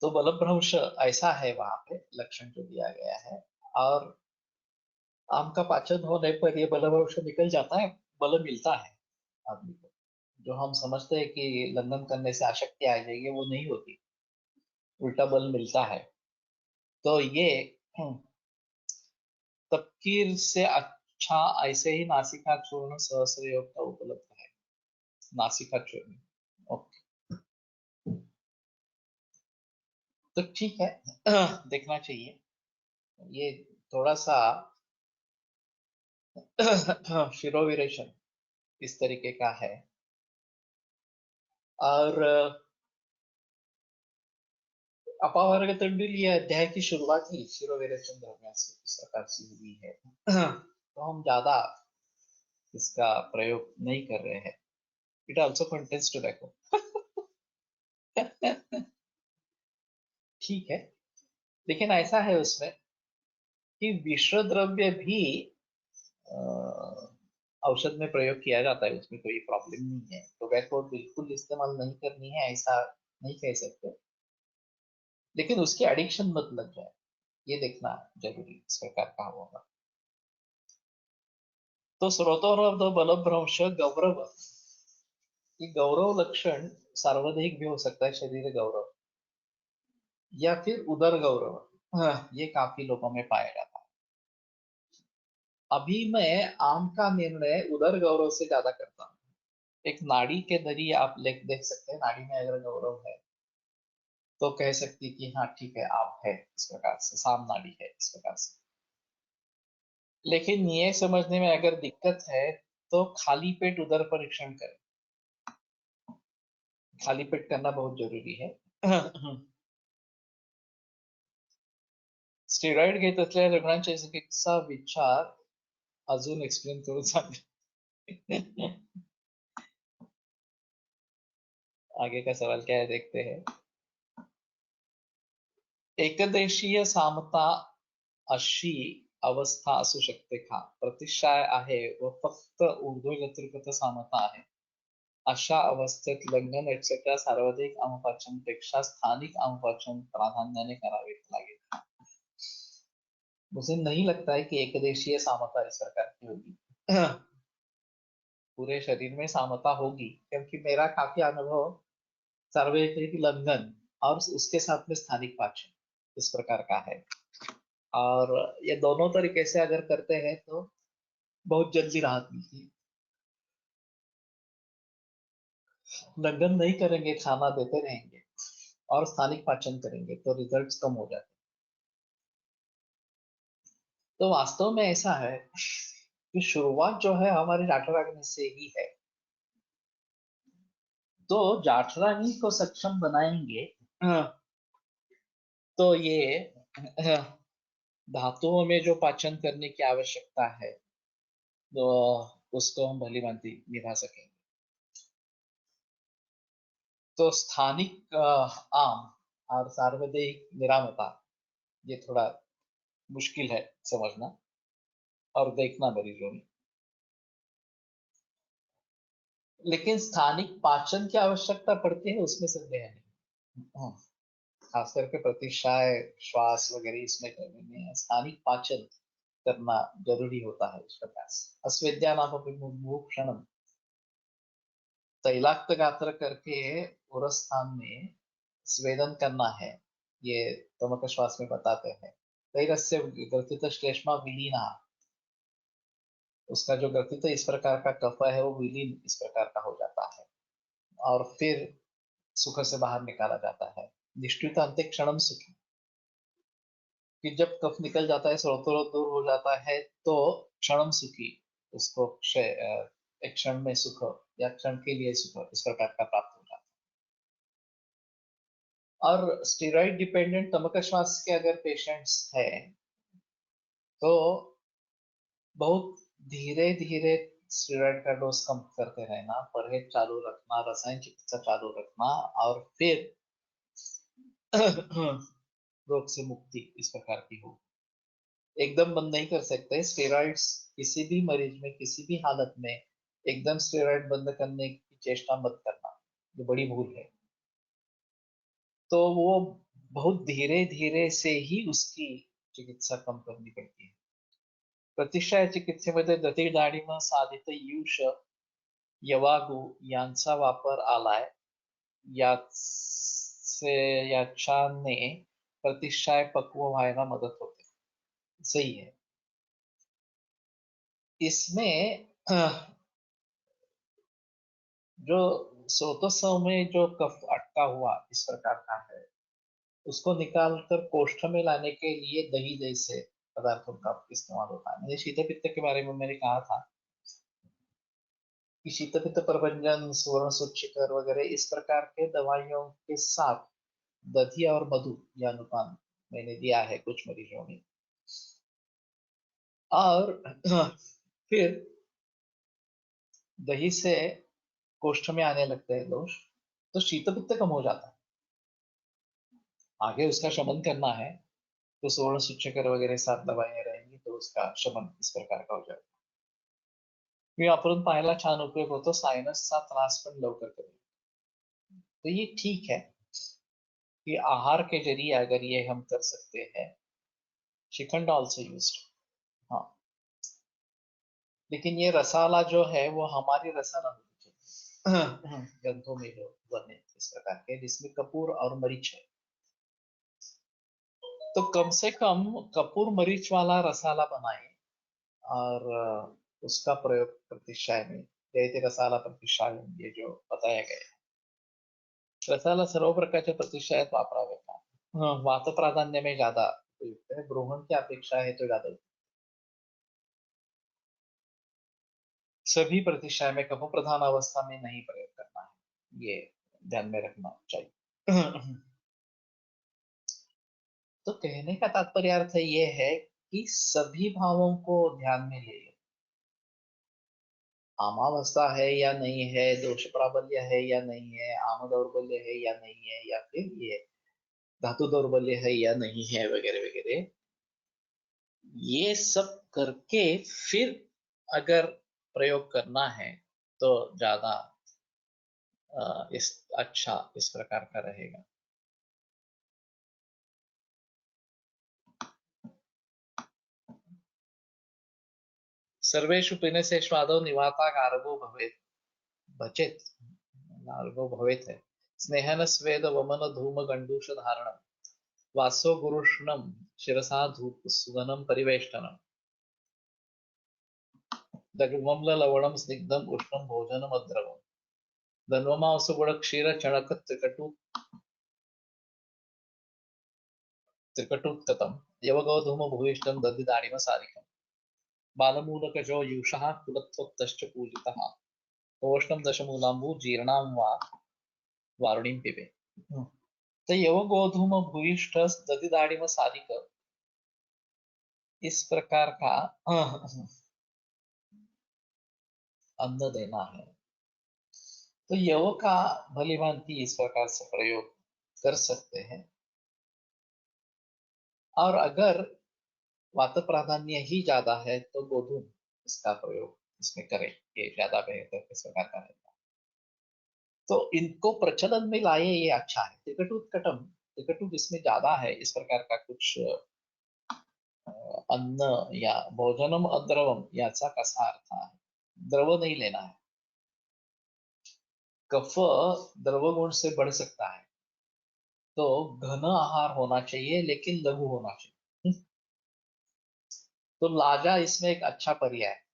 तो बलभ्रंश ऐसा है वहां पे लक्षण जो दिया गया है। और आम का पाचन होने पर ये बलभ्रंश निकल जाता है, बल मिलता है आदमी को। जो हम समझते हैं कि लंघन करने से आशक्ति आ जाएगी, वो नहीं होती, उल्टा बल मिलता है। तो ये तपकीर से अच्छा ऐसे ही नासिका चूर्ण सहस्त्र योग का उपलब्ध है। नासिका चूर्ण, ओके। तो ठीक है, देखना चाहिए। ये थोड़ा सा शिरोविरेचन इस तरीके का है। और अपावर्ग तंडुल ये अध्याय की शुरुआत ही शिरोविरेचन द्रव्य से इस प्रकार से हुई है। तो हम ज्यादा इसका प्रयोग नहीं कर रहे हैं। It also contains tobacco. ठीक है, लेकिन ऐसा है उसमें कि विश्व द्रव्य भी औषध में प्रयोग किया जाता है, उसमें कोई प्रॉब्लम नहीं है। टोबैको बिल्कुल इस्तेमाल नहीं करनी है ऐसा नहीं कह सकते, लेकिन उसकी एडिक्शन मत लग जाए, ये देखना जरूरी इस प्रकार का होगा। तो स्रोतोरब्ध बलभ्रंश गौरव, ये गौरव लक्षण सार्वधिक भी हो सकता है, शरीर गौरव या फिर उदर गौरव। ये काफी लोगों में पाया जाता है। अभी मैं आम का निर्णय उदर गौरव से ज्यादा करता हूँ। एक नाड़ी के जरिए आप देख सकते हैं, नाड़ी में अगर गौरव है तो कह सकती कि हाँ ठीक है, आप है इस प्रकार से, साम नाड़ी है इस प्रकार से। लेकिन ये समझने में अगर दिक्कत है तो खाली पेट उदर परीक्षण करें। खाली पेट करना बहुत जरूरी है। स्टेरॉइड घेत असलेल्या रुग्णांच्या चिकित्सा विचार अजून एक्सप्लेन करून सांग। आगे का सवाल क्या है, देखते हैं। एकदेशीय सामता अशी अवस्था असू शकते का? प्रतिशाय आहे व फक्त ऊर्ध्वगतिगत सामता आहे, अशा अवस्थेत लंघन एक्सेट्रा सार्वधिक अमुपाचन पेक्षा स्थानिक अमुपाचन प्राधान्याने करावे लागेल। मुझे नहीं लगता है कि एकदेशीय सामता इस प्रकार की होगी। पूरे शरीर में सामता होगी, क्योंकि मेरा काफी अनुभव सार्वत्रिक लंघन और उसके साथ में स्थानिक पाचन इस प्रकार का है। और ये दोनों तरीके से अगर करते हैं तो बहुत जल्दी राहत मिलती है। लंघन नहीं करेंगे, खाना देते रहेंगे और स्थानिक पाचन करेंगे तो रिजल्ट्स कम हो जाते हैं। तो वास्तव में ऐसा है कि शुरुआत जो है हमारी जाठराग्नि से ही है। तो जाठराग्नि को सक्षम बनाएंगे तो ये धातुओं में जो पाचन करने की आवश्यकता है तो उसको हम भली भांति निभा सकेंगे। तो स्थानिक आम और सार्वजनिक निरामता, ये थोड़ा मुश्किल है समझना और देखना मरीजों में। लेकिन स्थानिक पाचन की आवश्यकता पड़ती है, उसमें संदेह नहीं। खास करके प्रतिशाय, श्वास वगैरह इसमें करने में स्थानिक पाचन करना जरूरी होता है इस प्रकार से। अस्वेद्या नाम मुमुक्षणम, तैलाक्त गात्र करके उरस स्थान में स्वेदन करना है, ये तमक श्वास में बताते हैं। तैरस्य ग्रथित श्लेष्मा विलीना, उसका जो ग्रथित इस प्रकार का कफ है वो विलीन इस प्रकार का हो जाता है और फिर सुख से बाहर निकाला जाता है। निष्ठुत अंत्य क्षणम सुखी, कि जब कफ निकल जाता है, स्रोतों दूर हो जाता है, तो क्षणम सुखी, उसको एक क्षण में सुख या क्षण के लिए सुख इस प्रकार का प्राप्त हो जाता है। और स्टेरॉइड डिपेंडेंट तमक श्वास के अगर पेशेंट्स है तो बहुत धीरे धीरे स्टेरॉइड का डोज कम करते रहना, परहेज चालू रखना, रसायन चिकित्सा चालू रखना, और फिर रोग से मुक्ति इस प्रकार की हो। एकदम बंद नहीं कर सकते स्टेरॉइड्स, किसी भी मरीज में किसी भी हालत में एकदम स्टेरॉइड बंद करने की चेष्टा मत करना, ये बड़ी भूल है। तो वो बहुत धीरे धीरे से ही उसकी चिकित्सा कम करनी पड़ती है। प्रतिष्ठा चिकित्सेमध्ये दती डाळिंब साधित युष यवागू यांचा वापर आलाय, याचे याच्याने प्रतिष्ठाय पक्व व्हायला मदत होते। सही है। इसमें जो स्रोतोत्सव में जो कफ अटका हुआ इस प्रकार का है, उसको निकाल कर कोष्ठ में लाने के लिए दही जैसे पदार्थों का इस्तेमाल होता है। मैंने शीत पित्त के बारे में मैंने कहा था कि शीत पित्त प्रभंजन, सुवर्ण सूचिकर वगैरह इस प्रकार के दवाइयों के साथ दही और मधु यह अनुपान मैंने दिया है कुछ मरीजों में। और फिर दही से कोष्ठ में आने लगते हैं दोष, तो शीत पित्त कम हो जाता है। आगे उसका शमन करना है तो सुवर्ण सूचकर वगैरह सात दवाइयां रहेंगी तो उसका शमन इस प्रकार का हो जाएगा। मी वापरून पाहायला छान उपयोग होतो, सायनसचा त्रास पण लवकर कमी। तो ये ठीक है कि आहार के जरिए अगर ये हम कर सकते हैं। शिखंड ऑल्सो यूज्ड, हाँ, लेकिन ये रसाला जो है वो हमारी रसाला होनी चाहिए ग्रंथों में जो बने इस प्रकार के, जिसमें कपूर और मरीच है। तो कम से कम कपूर मरीच वाला रसाला बनाए और उसका प्रयोग प्रतिष्ठाय में, जैसे रसाला प्रतिष्ठाय ये जो बताया गया है, रसाला सर्व प्रकारच्या प्रतिष्ठायात वापरावे का? वात प्राधान्य में ज्यादा उपयुक्त है, ब्रोहण की अपेक्षा है तो ज्यादा उपयुक्त। सभी प्रतिष्ठाय में कफ प्रधान अवस्था में नहीं प्रयोग करना है, ये ध्यान में रखना चाहिए। तो कहने का तात्पर्य अर्थ ये है कि सभी भावों को ध्यान में ले लो। आमावस्था है या नहीं है, दोष प्राबल्य है या नहीं है, आम दौर्बल्य है या नहीं है, या फिर ये धातु दौर्बल्य है या नहीं है, वगैरह वगैरह, ये सब करके फिर अगर प्रयोग करना है तो ज्यादा इस अच्छा इस प्रकार का रहेगा। सर्वेषु पिनसेष्वादौ निवाता गार्गो भवेत्, बचेत गार्गो भवेत् है। स्नेहन स्वेद वमन धूम गंडूष धारणम, वासो गुरुष्णम शिरसा धूप सुगनम परिवेष्टनम, दग्मम्ल लवणम स्निग्धम उष्णम भोजनम अद्रवम, धन्वमांसु गुण क्षीर चणक त्रिकटुत्कटम, यवगोधूम भूयिष्ठम दधिदारिम सारिकम, बालमूलकजो युषः कुलत्वत्तश्च पूजितः, ओष्णम दशमूलाम्बु जीर्णां वा वारुणीं पिबे। तो यवगोधूम भूयिष्ठ दधिदारिम सारिक इस प्रकार का अन्न देना है। तो यव का भली भांति इस प्रकार से प्रयोग कर सकते हैं। और अगर वात प्राधान्य ही ज्यादा है तो गोधूम इसका प्रयोग इसमें करें, ये ज्यादा बेहतर इस प्रकार का रहता है। तो इनको प्रचलन में लाए ये अच्छा है। त्रिकटुत्कटम, त्रिकटुत इसमें ज्यादा है इस प्रकार का कुछ अन्न या भोजनम अद्रवम याचा कसा अर्थ आहे? द्रव नहीं लेना है, कफ द्रव गुण से बढ़ सकता है, तो घन आहार होना चाहिए लेकिन लघु होना चाहिए। तो लाजा इसमें एक अच्छा पर्याय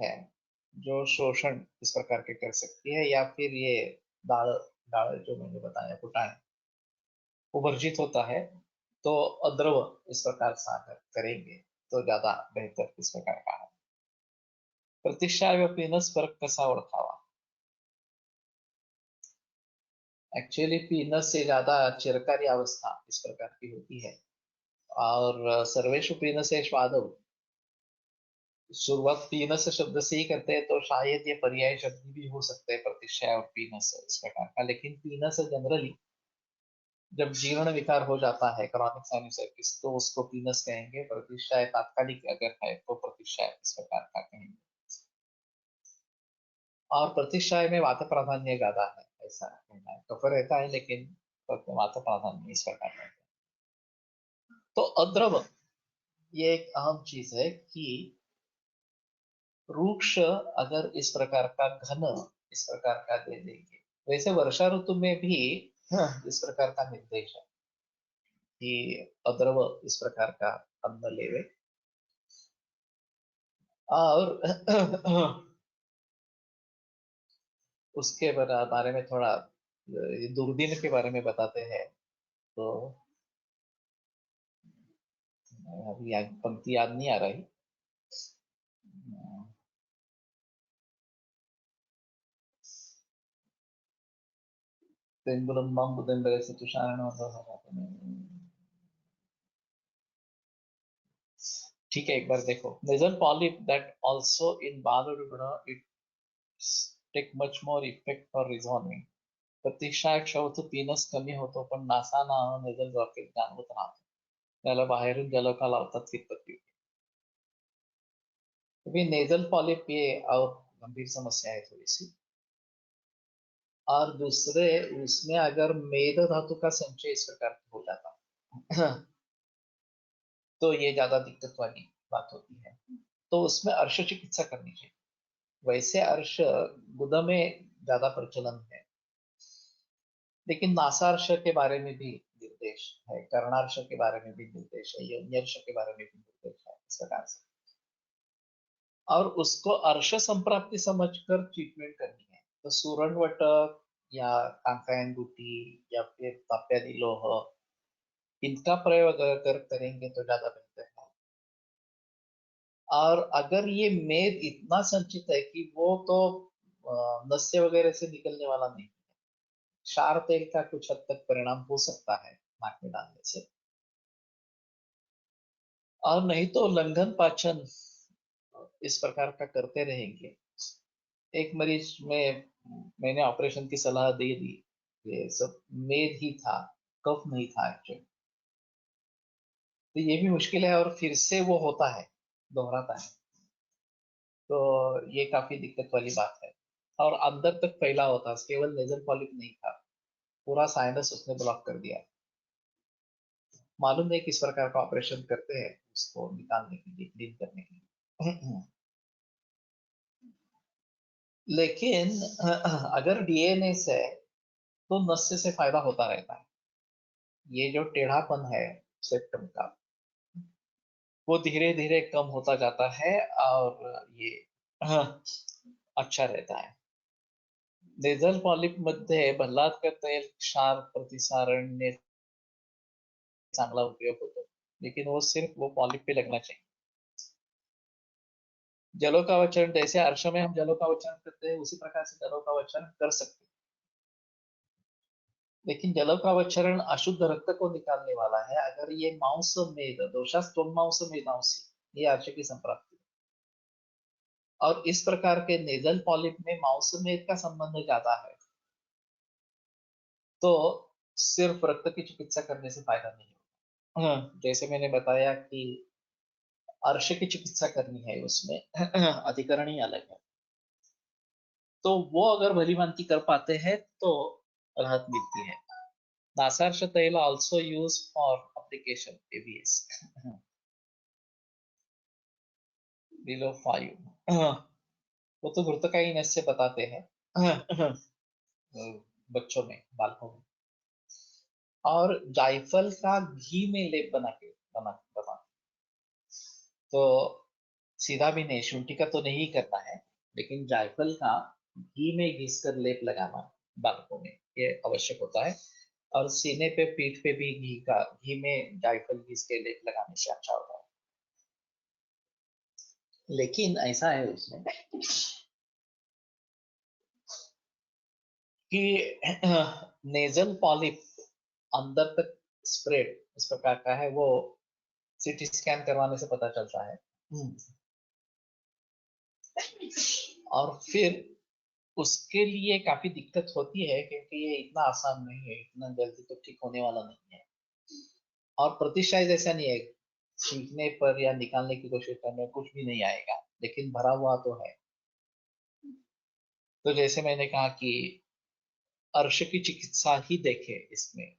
है, जो शोषण इस प्रकार के कर सकती है, या फिर ये दाल दाल जो मैंने बताया कुटाण वो वर्जित होता है, तो अद्रव इस प्रकार से अगर करेंगे तो ज्यादा बेहतर इस प्रकार का है। प्रतिष्ठा व पीनस फरक कसा ओळखावा? एक्चुअली पीनस से ज्यादा चिरकारी अवस्था इस प्रकार की होती है, और सर्वेषु पीनसेषु आदौ, शुरुआत पीनस शब्द से ही करते हैं, तो शायद ये पर्याय शब्द भी हो सकते हैं प्रतिष्ठा और पीनस इस प्रकार का। लेकिन पीनस जनरली जब जीर्ण विकार हो जाता है, क्रॉनिक साइनसाइटिस, तो उसको पीनस कहेंगे। प्रतिष्ठा तात्कालिक अगर है तो प्रतिष्ठा इस प्रकार का कहेंगे। और प्रतिष्ठा में वात प्राधान्य ज्यादा है, ऐसा कहना है। कफ रहता है लेकिन वात प्राधान्य इस प्रकार का। तो अद्रव ये एक अहम चीज है कि वृक्ष अगर इस प्रकार का घन इस प्रकार का दे देंगे, वैसे वर्षा ऋतु में भी इस प्रकार का निर्देश है कि अद्रव इस प्रकार का अन्न लेवे। और उसके बारे में थोड़ा ये दूरबीन के बारे में बताते हैं, तो अभी पंक्ति याद नहीं आ रही। ठीक है, एक बार देखो। Nasal polyp that also in बालरुग्ण it take much more effect for resolving. प्रतीक्षा क्षवत पीनस कमी होतो, पण नासाना नेजल ड्रॉपलेट जाणवत राहतो, त्याला बाहेरून जलका लावतात विपत्ती। क्योंकि नेजल पॉलिप ये और गंभीर समस्या है थोड़ी सी। और दूसरे, उसमें अगर मेद धातु का संचय इस प्रकार हो जाता तो ये ज्यादा दिक्कत वाली बात होती है। तो उसमें अर्श चिकित्सा करनी चाहिए। वैसे अर्श गुदा में ज्यादा प्रचलन है, लेकिन नासार्श के बारे में भी निर्देश है, कर्णार्श के बारे में भी निर्देश है, यज्ञर्श के बारे में भी निर्देश है इस प्रकार से। और उसको अर्श संप्राप्ति समझकर ट्रीटमेंट करनी है। तो सूरण वटक या कांकायन गुटी या फिर ताप्यादी लोह, इनका प्रयोग अगर करेंगे तो ज्यादा बेहतर है। और अगर ये मेद इतना संचित है कि वो तो नस्य वगैरह से निकलने वाला नहीं, क्षार तेल का कुछ हद तक परिणाम हो सकता है नाक में डालने से। और नहीं तो लंघन पाचन इस प्रकार का करते रहेंगे। एक मरीज में मैंने ऑपरेशन की सलाह दे दी, ये सब मेद ही था, कफ नहीं था एक्चुअली। तो ये भी मुश्किल है, और फिर से वो होता है, दोहराता है, तो ये काफी दिक्कत वाली बात है। और अंदर तक फैला होता है, केवल नेजल पॉलिप नहीं था, पूरा साइनस उसने ब्लॉक कर दिया। मालूम नहीं किस प्रकार का ऑपरेशन करते हैं उसको निकालने के लिए, क्लीन करने के लिए। लेकिन अगर डीएनए से, तो नस्य से फायदा होता रहता है। ये जो टेढ़ापन है सेप्टम का, वो धीरे धीरे कम होता जाता है, और ये अच्छा रहता है। नेझल पॉलिप मध्ये भल्लादकर तेल क्षार प्रतिसारण चांगला उपयोग होतो, लेकिन वो सिर्फ वो पॉलिप पे लगना चाहिए। जलोकावचरण, जैसे अर्श में हम जलोकावचरण करते हैं, उसी प्रकार से जलोकावचरण कर सकते हैं। लेकिन जलोकावचरण अशुद्ध रक्त को निकालने वाला है। अगर ये मांस मेद दोषास्तोम मांस मेदांसी, ये अर्श की संप्राप्ति, और इस प्रकार के नेजल पॉलिप में मांस मेद का संबंध ज्यादा है, तो सिर्फ रक्त की चिकित्सा करने से फायदा नहीं होगा। जैसे मैंने बताया कि अर्श की चिकित्सा करनी है, उसमें अधिकरण ही अलग है। तो वो अगर भली भांति कर पाते हैं तो राहत मिलती है। नासार्श तैल also use for application ABS below 5। वो तो घृतकाइन से बताते हैं। बच्चों में, बालकों में। और जायफल का घी में लेप बना, तो सीधा भी नहीं, शुंठी का तो नहीं करना है, लेकिन जायफल का घी में घिस कर लेप लगाना बालकों में ये आवश्यक होता है। और सीने पे, पीठ पे भी घी में जायफल घिस के लेप लगाने से अच्छा होता है। लेकिन ऐसा है उसमें कि नेजल पॉलिप अंदर तक स्प्रेड इस प्रकार का है, वो सीटी स्कैन करवाने से पता चलता है। और फिर उसके लिए काफी दिक्कत होती है, क्योंकि ये इतना आसान नहीं है, इतना जल्दी तो ठीक होने वाला नहीं है। और प्रतिशायद ऐसा नहीं है, छींकने पर या निकालने की कोशिश करने में कुछ भी नहीं आएगा, लेकिन भरा हुआ तो है। तो जैसे मैंने कहा कि अर्श की चिकित्सा ही देखे इसमें।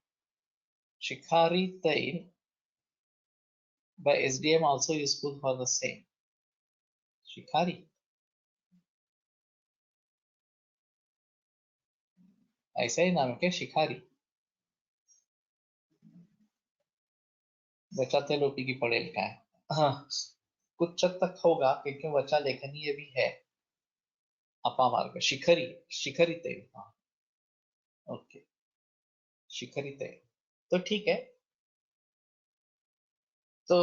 शिखारी तैल by SDM also useful for the same। शिखारी, ऐसा ही नाम है क्या, शिखारी? बचा तेल ओपी की पढ़े लिखा है। हाँ, कुछ हद तक होगा, क्योंकि बचा लेखनीय भी है। अपामार्ग शिखरी, शिखरी तेल, हाँ, ओके, शिखरी तेल, तो ठीक है। तो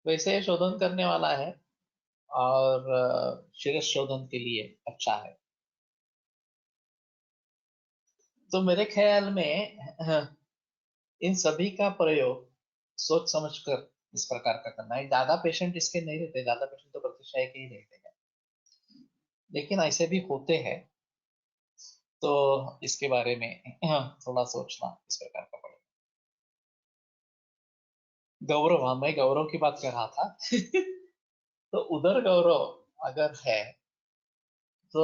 वैसे शोधन करने वाला है, और शिरस शोधन के लिए अच्छा है। तो मेरे ख्याल में इन सभी का प्रयोग सोच समझ कर इस प्रकार का करना है। ज्यादा पेशेंट इसके नहीं रहते, ज्यादा पेशेंट तो प्रतिशय के ही रहते हैं, लेकिन ऐसे भी होते हैं। तो इसके बारे में थोड़ा सोचना इस प्रकार का पड़ेगा। गौरव, हाँ, मैं गौरव की बात कर रहा था। तो उदर गौरव अगर है, तो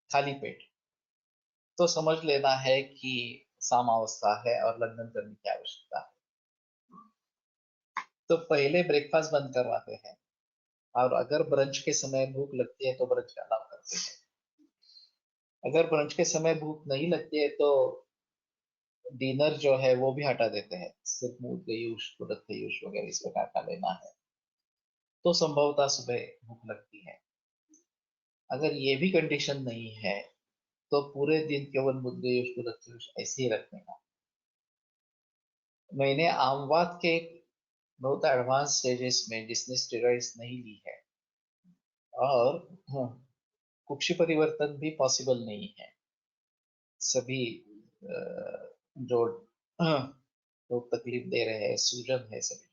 खाली पेट, तो समझ लेना है कि सामावस्था है और लग्न करने की आवश्यकता है। तो पहले ब्रेकफास्ट बंद करवाते हैं, और अगर ब्रंच के समय भूख लगती है तो ब्रंच का अलाउ करते हैं। अगर ब्रंच के समय भूख नहीं लगती है तो डिनर जो है वो भी हटा देते हैं, सिर्फ मूत गयूश, तुरंत गयूश वगैरह इस प्रकार का लेना है। तो संभवतः सुबह भूख लगती है। अगर ये भी कंडीशन नहीं है, तो पूरे दिन केवल मूत गयूश, तुरंत गयूश ऐसे ही रखने का। मैंने आमवात के बहुत एडवांस स्टेजेस में, जिसने स्टेरॉइड्स नहीं ली है, और कुक्षी परिवर्तन भी पॉसिबल नहीं है, सभी जो लोग तकलीफ दे रहे हैं, सूजन है सभी,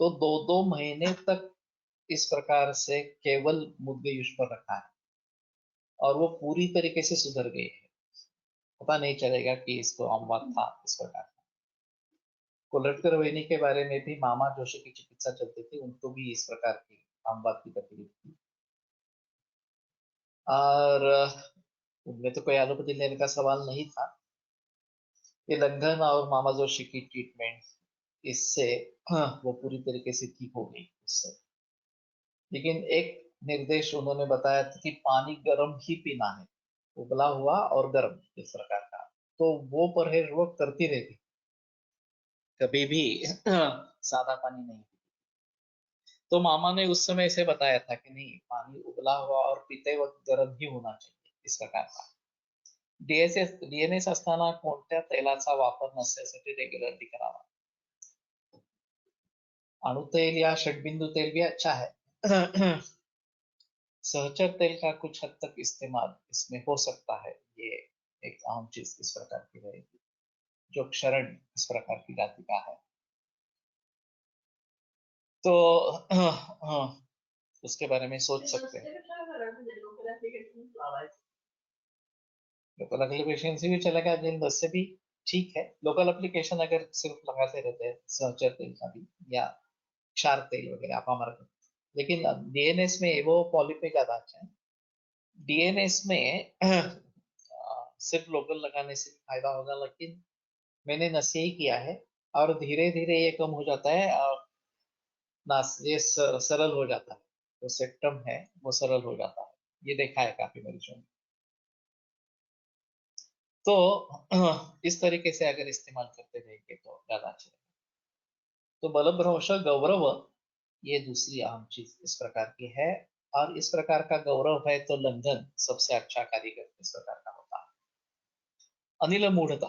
तो 2-2 महीने तक इस प्रकार से केवल मुद्दे यूज पर रखा है, और वो पूरी तरीके से सुधर गए हैं। पता नहीं चलेगा कि इसको अमवात था इस प्रकार। कोलटकर रोहिणी के बारे में भी मामा जोशी की चिकित्सा चलती थी, उनको भी इस प्रकार की अमवात की तकलीफ थी। और उनमें तो कोई एलोपैथी लेने का सवाल नहीं था। ये लंघन और मामा जोशी की ट्रीटमेंट, इससे वो पूरी तरीके से ठीक हो गई उससे। लेकिन एक निर्देश उन्होंने बताया था कि पानी गर्म ही पीना है, उबला हुआ और गर्म इस प्रकार का। तो वो परहेज वो करती रहती, कभी भी सादा पानी नहीं। तो मामा ने उस समय ऐसे बताया था कि नहीं, पानी उबला हुआ और पीते वक्त गर्म ही होना चाहिए इस प्रकार का। डीएनएस असताना कोणत्या तेलाचा वापर नसल्यासाठी रेग्युलरली करावा? अणु तेल या षटबिंदु तेल भी अच्छा है। सहचर तेल का कुछ हद तक इस्तेमाल इसमें हो सकता है, ये एक आम चीज इस प्रकार की रहेगी, जो क्षरण इस प्रकार की जाति का है। तो उसके बारे में सोच सकते हैं। लोकल एप्लीकेशन से भी चलेगा, जिन बस से भी ठीक है। लोकल एप्लीकेशन अगर सिर्फ लगाते रहते हैं, सहचर तेल का भी, या क्षार तेल वगैरह आप हमारा, लेकिन डीएनएस में वो पॉलिप में ज्यादा अच्छा है। डीएनएस में सिर्फ लोकल लगाने से फायदा होगा, लेकिन मैंने नशे ही किया है, और धीरे धीरे ये कम हो जाता है, और ये सरल हो जाता है। जो सेप्टम है वो सरल हो जाता है, ये देखा है काफी मरीजों में। तो इस तरीके से अगर इस्तेमाल करते रहेंगे तो ज्यादा अच्छा है। तो बलभ्रंश गौरव, ये दूसरी अहम चीज इस प्रकार की है। और इस प्रकार का गौरव है तो लंघन सबसे अच्छा कारीगर इस प्रकार का होता है। अनिल मूढ़ता,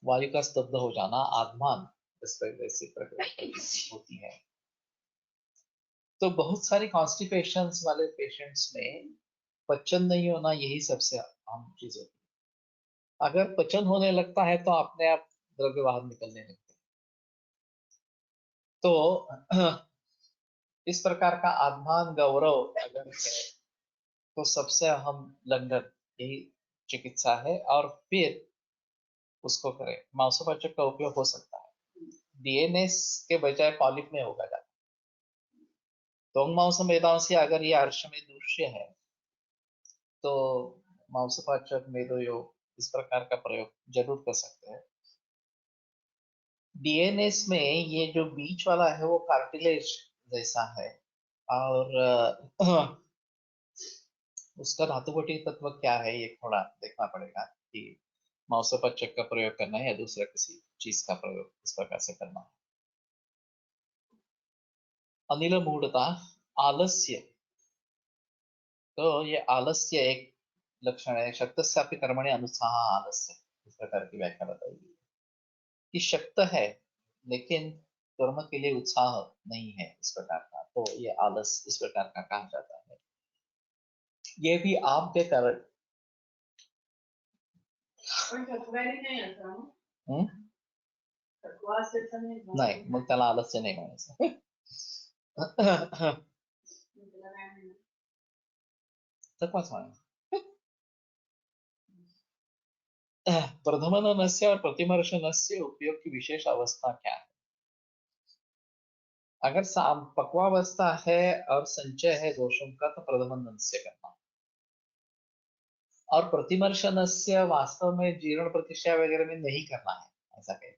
वायु का स्तब्ध हो जाना, आत्मान इस प्रकार की होती है। तो बहुत सारे कॉन्स्टिपेशन वाले पेशेंट्स में पचन नहीं होना यही सबसे आम चीज होती है। अगर पचन होने लगता है तो अपने आप द्रव्य बाहर निकलने लगते हैं। तो इस प्रकार का आत्मान गौरव अगर है तो सबसे अहम लंघन यही चिकित्सा है। और फिर उसको करें, मांसोपाचक का उपयोग हो सकता है। डीएनएस के बजाय पॉलिप में होगा ज्यादा। तो मांस मेदाओं से अगर ये अर्श में दूष्य है तो मांसोपाचक मेदोयोग इस प्रकार का प्रयोग जरूर कर सकते हैं। डीएनएस में ये जो बीच वाला है वो कार्टिलेज जैसा है। और उसका धातुपटी तत्व क्या है ये थोड़ा देखना पड़ेगा कि मांसोपाचक का प्रयोग करना है या दूसरा किसी चीज का प्रयोग इस प्रकार से करना है। अनिल मूढ़ता, आलस्य। तो ये आलस्य एक लक्षण है। शक्तस्यापि कर्मणि अनुत्साह आलस्य, इस प्रकार की व्याख्या बताई गई है कि शक्त है लेकिन कर्म के लिए उत्साह नहीं है इस प्रकार का, तो ये आलस इस प्रकार का कहा जाता है। ये भी आपके कारण हम्म? नाही, मग त्याला आलस्य नाही म्हणायचं. थकवाच म्हणायचं. प्रथमनस्य और प्रतिमर्शनस्य उपयोग की विशेष अवस्था क्या है? अगर पक्वावस्था है और संचय है दोषों का तो प्रथमनस्य करना। और प्रतिमर्शनस्य वास्तव में जीर्ण प्रतिष्ठा वगैरह में नहीं करना है ऐसा कहना।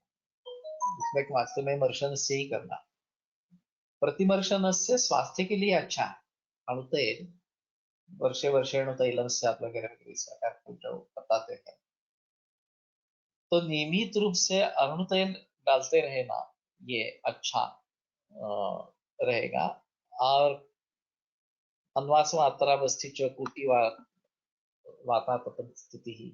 इसमें वास्तव में मर्शन से ही करना। प्रतिमर्शनस्य स्वास्थ्य के लिए अच्छा है। अणुतैल, वर्षे वर्षेण तैलम स्यात् वगैरह वगैरह इस प्रकार के जो बताते हैं। तो नियमित रूप से अरुण तेल डालते रहे ना, ये अच्छा रहेगा। और अन्वास मात्रा बस्ती चौकुटी वातापन स्थिति ही,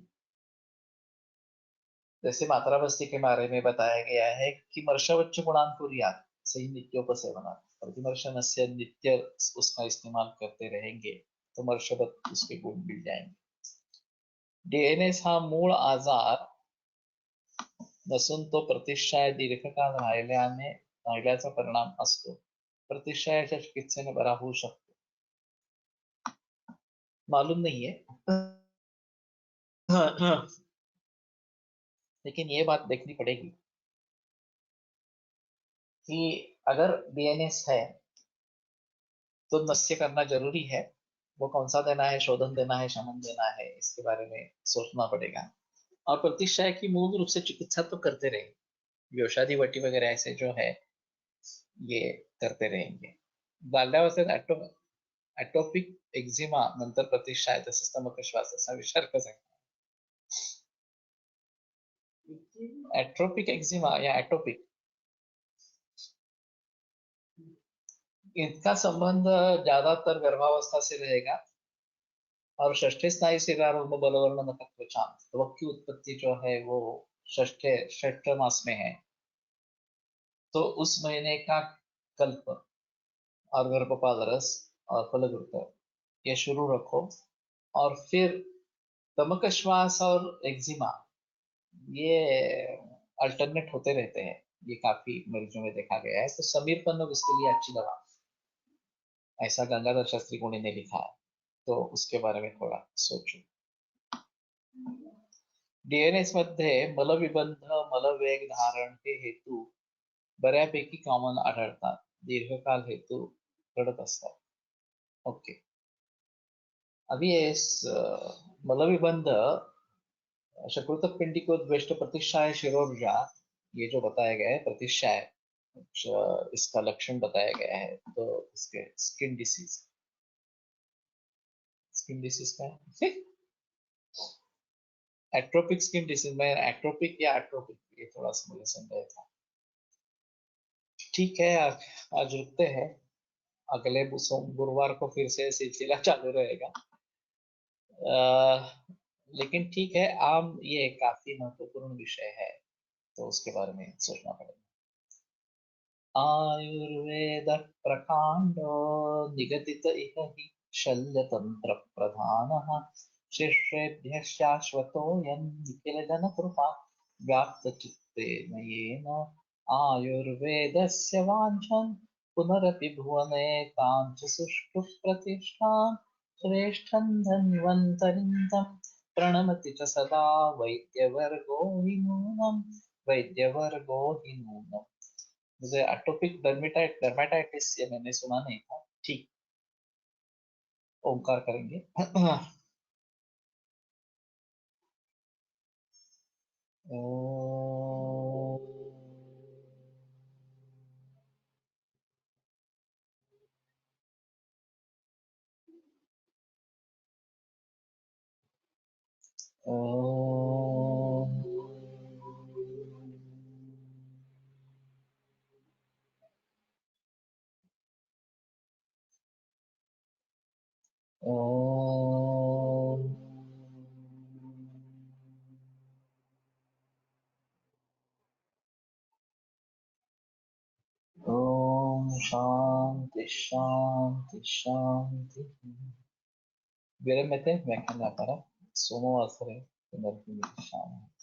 जैसे मात्रा बस्ती के बारे में बताया गया है कि मर्शवच्च गुणान कुर्यात् सही नित्योपसेवना। प्रतिमर्शनस्य नित्य उसका इस्तेमाल करते रहेंगे तो मर्शवत उसके गुण मिल जाएंगे। डीएनएस हा मूळ आजार नसून तो प्रतिष्ठाय दीर्घकाळ राहिल्याचा परिणाम असतो। प्रतिष्ठायाच्या चिकित्सेने बरा होऊ शकतो, मालूम नहीं है। लेकिन ये बात देखनी पड़ेगी कि अगर डीएनएस है तो नस्य करना जरूरी है। वो कौन सा देना है, शोधन देना है, शमन देना है, इसके बारे में सोचना पड़ेगा। और प्रतिष्ठा की मूल रूप से चिकित्सा तो करते रहेंगे, औषधि वटी वगैरह ऐसे जो है ये करते रहेंगे। बाल्यावस्थेत ॲटोपिक एक्झिमा नंतर प्रतिष्ठा आहे, तसेच स्तंभक श्वास असा विचार कसा आहे? ॲट्रोपिक एक्झिमा या ॲटोपिक इनका संबंध ज्यादातर गर्भावस्था से रहेगा। और षष्ठे स्नायु शिरारोग बलवर्ण नखत्वचान, त्वक की उत्पत्ति जो है वो षष्ठ मास में है। तो उस महीने का कल्प और गर्भपात रस और फलद्रुत ये शुरू रखो। और फिर तमक श्वास और एक्जिमा ये अल्टरनेट होते रहते हैं, ये काफी मरीजों में देखा गया है। तो समीर पन्नग उसके लिए अच्छी दवा, ऐसा गंगाधर शास्त्री गुणी ने लिखा है, तो उसके बारे में थोड़ा सोचो। डीएनएस मध्ये मलविबंध, मलवेग धारण हे हेतू बऱ्यापैकी कॉमन आढळतात, दीर्घकाल हेतू घडत असतात। ओके, अभी इस मलविबंध शकृत पिंडी को द्वेष्ट प्रतिष्ठा है शिरोर्जा, ये जो बताया गया है प्रतिष्ठा है, इसका लक्षण बताया गया है। तो इसके स्किन डिसीज का है एट्रोपिक स्किन डिसीज में एट्रोपिक या एट्रोपिक, ये थोड़ा सा मुझे संदेह था। ठीक है, आज रुकते हैं, अगले गुरुवार को फिर से सिलसिला चालू रहेगा। लेकिन ठीक है, आम ये काफी महत्वपूर्ण विषय है, तो उसके बारे में सोचना पड़ेगा। आयुर्वेद प्रकांडो निगदित इह हि शल्यतंत्र प्रधानः शिष्येभ्यः शाश्वतोऽयं निखिलजनकृपा व्याप्तचित्तेन येन आयुर्वेदस्य वाञ्छन् पुनरपि भुवने काञ्च सुष्ठु प्रतिष्ठां श्रेष्ठं धन्वन्तरिं तं प्रणमति च सदा वैद्यवर्गो हि नूनम्, वैद्यवर्गो हि नूनम्। मुझे एटोपिक डर्मेटाइटिस ये मैंने सुना नहीं था। ठीक, ओंकार करेंगे। ओम ओम ओम ओम शांति शांति शांति। विरमते व्याख्यानकार सोमवासरे पुनर्मिलिष्यामः।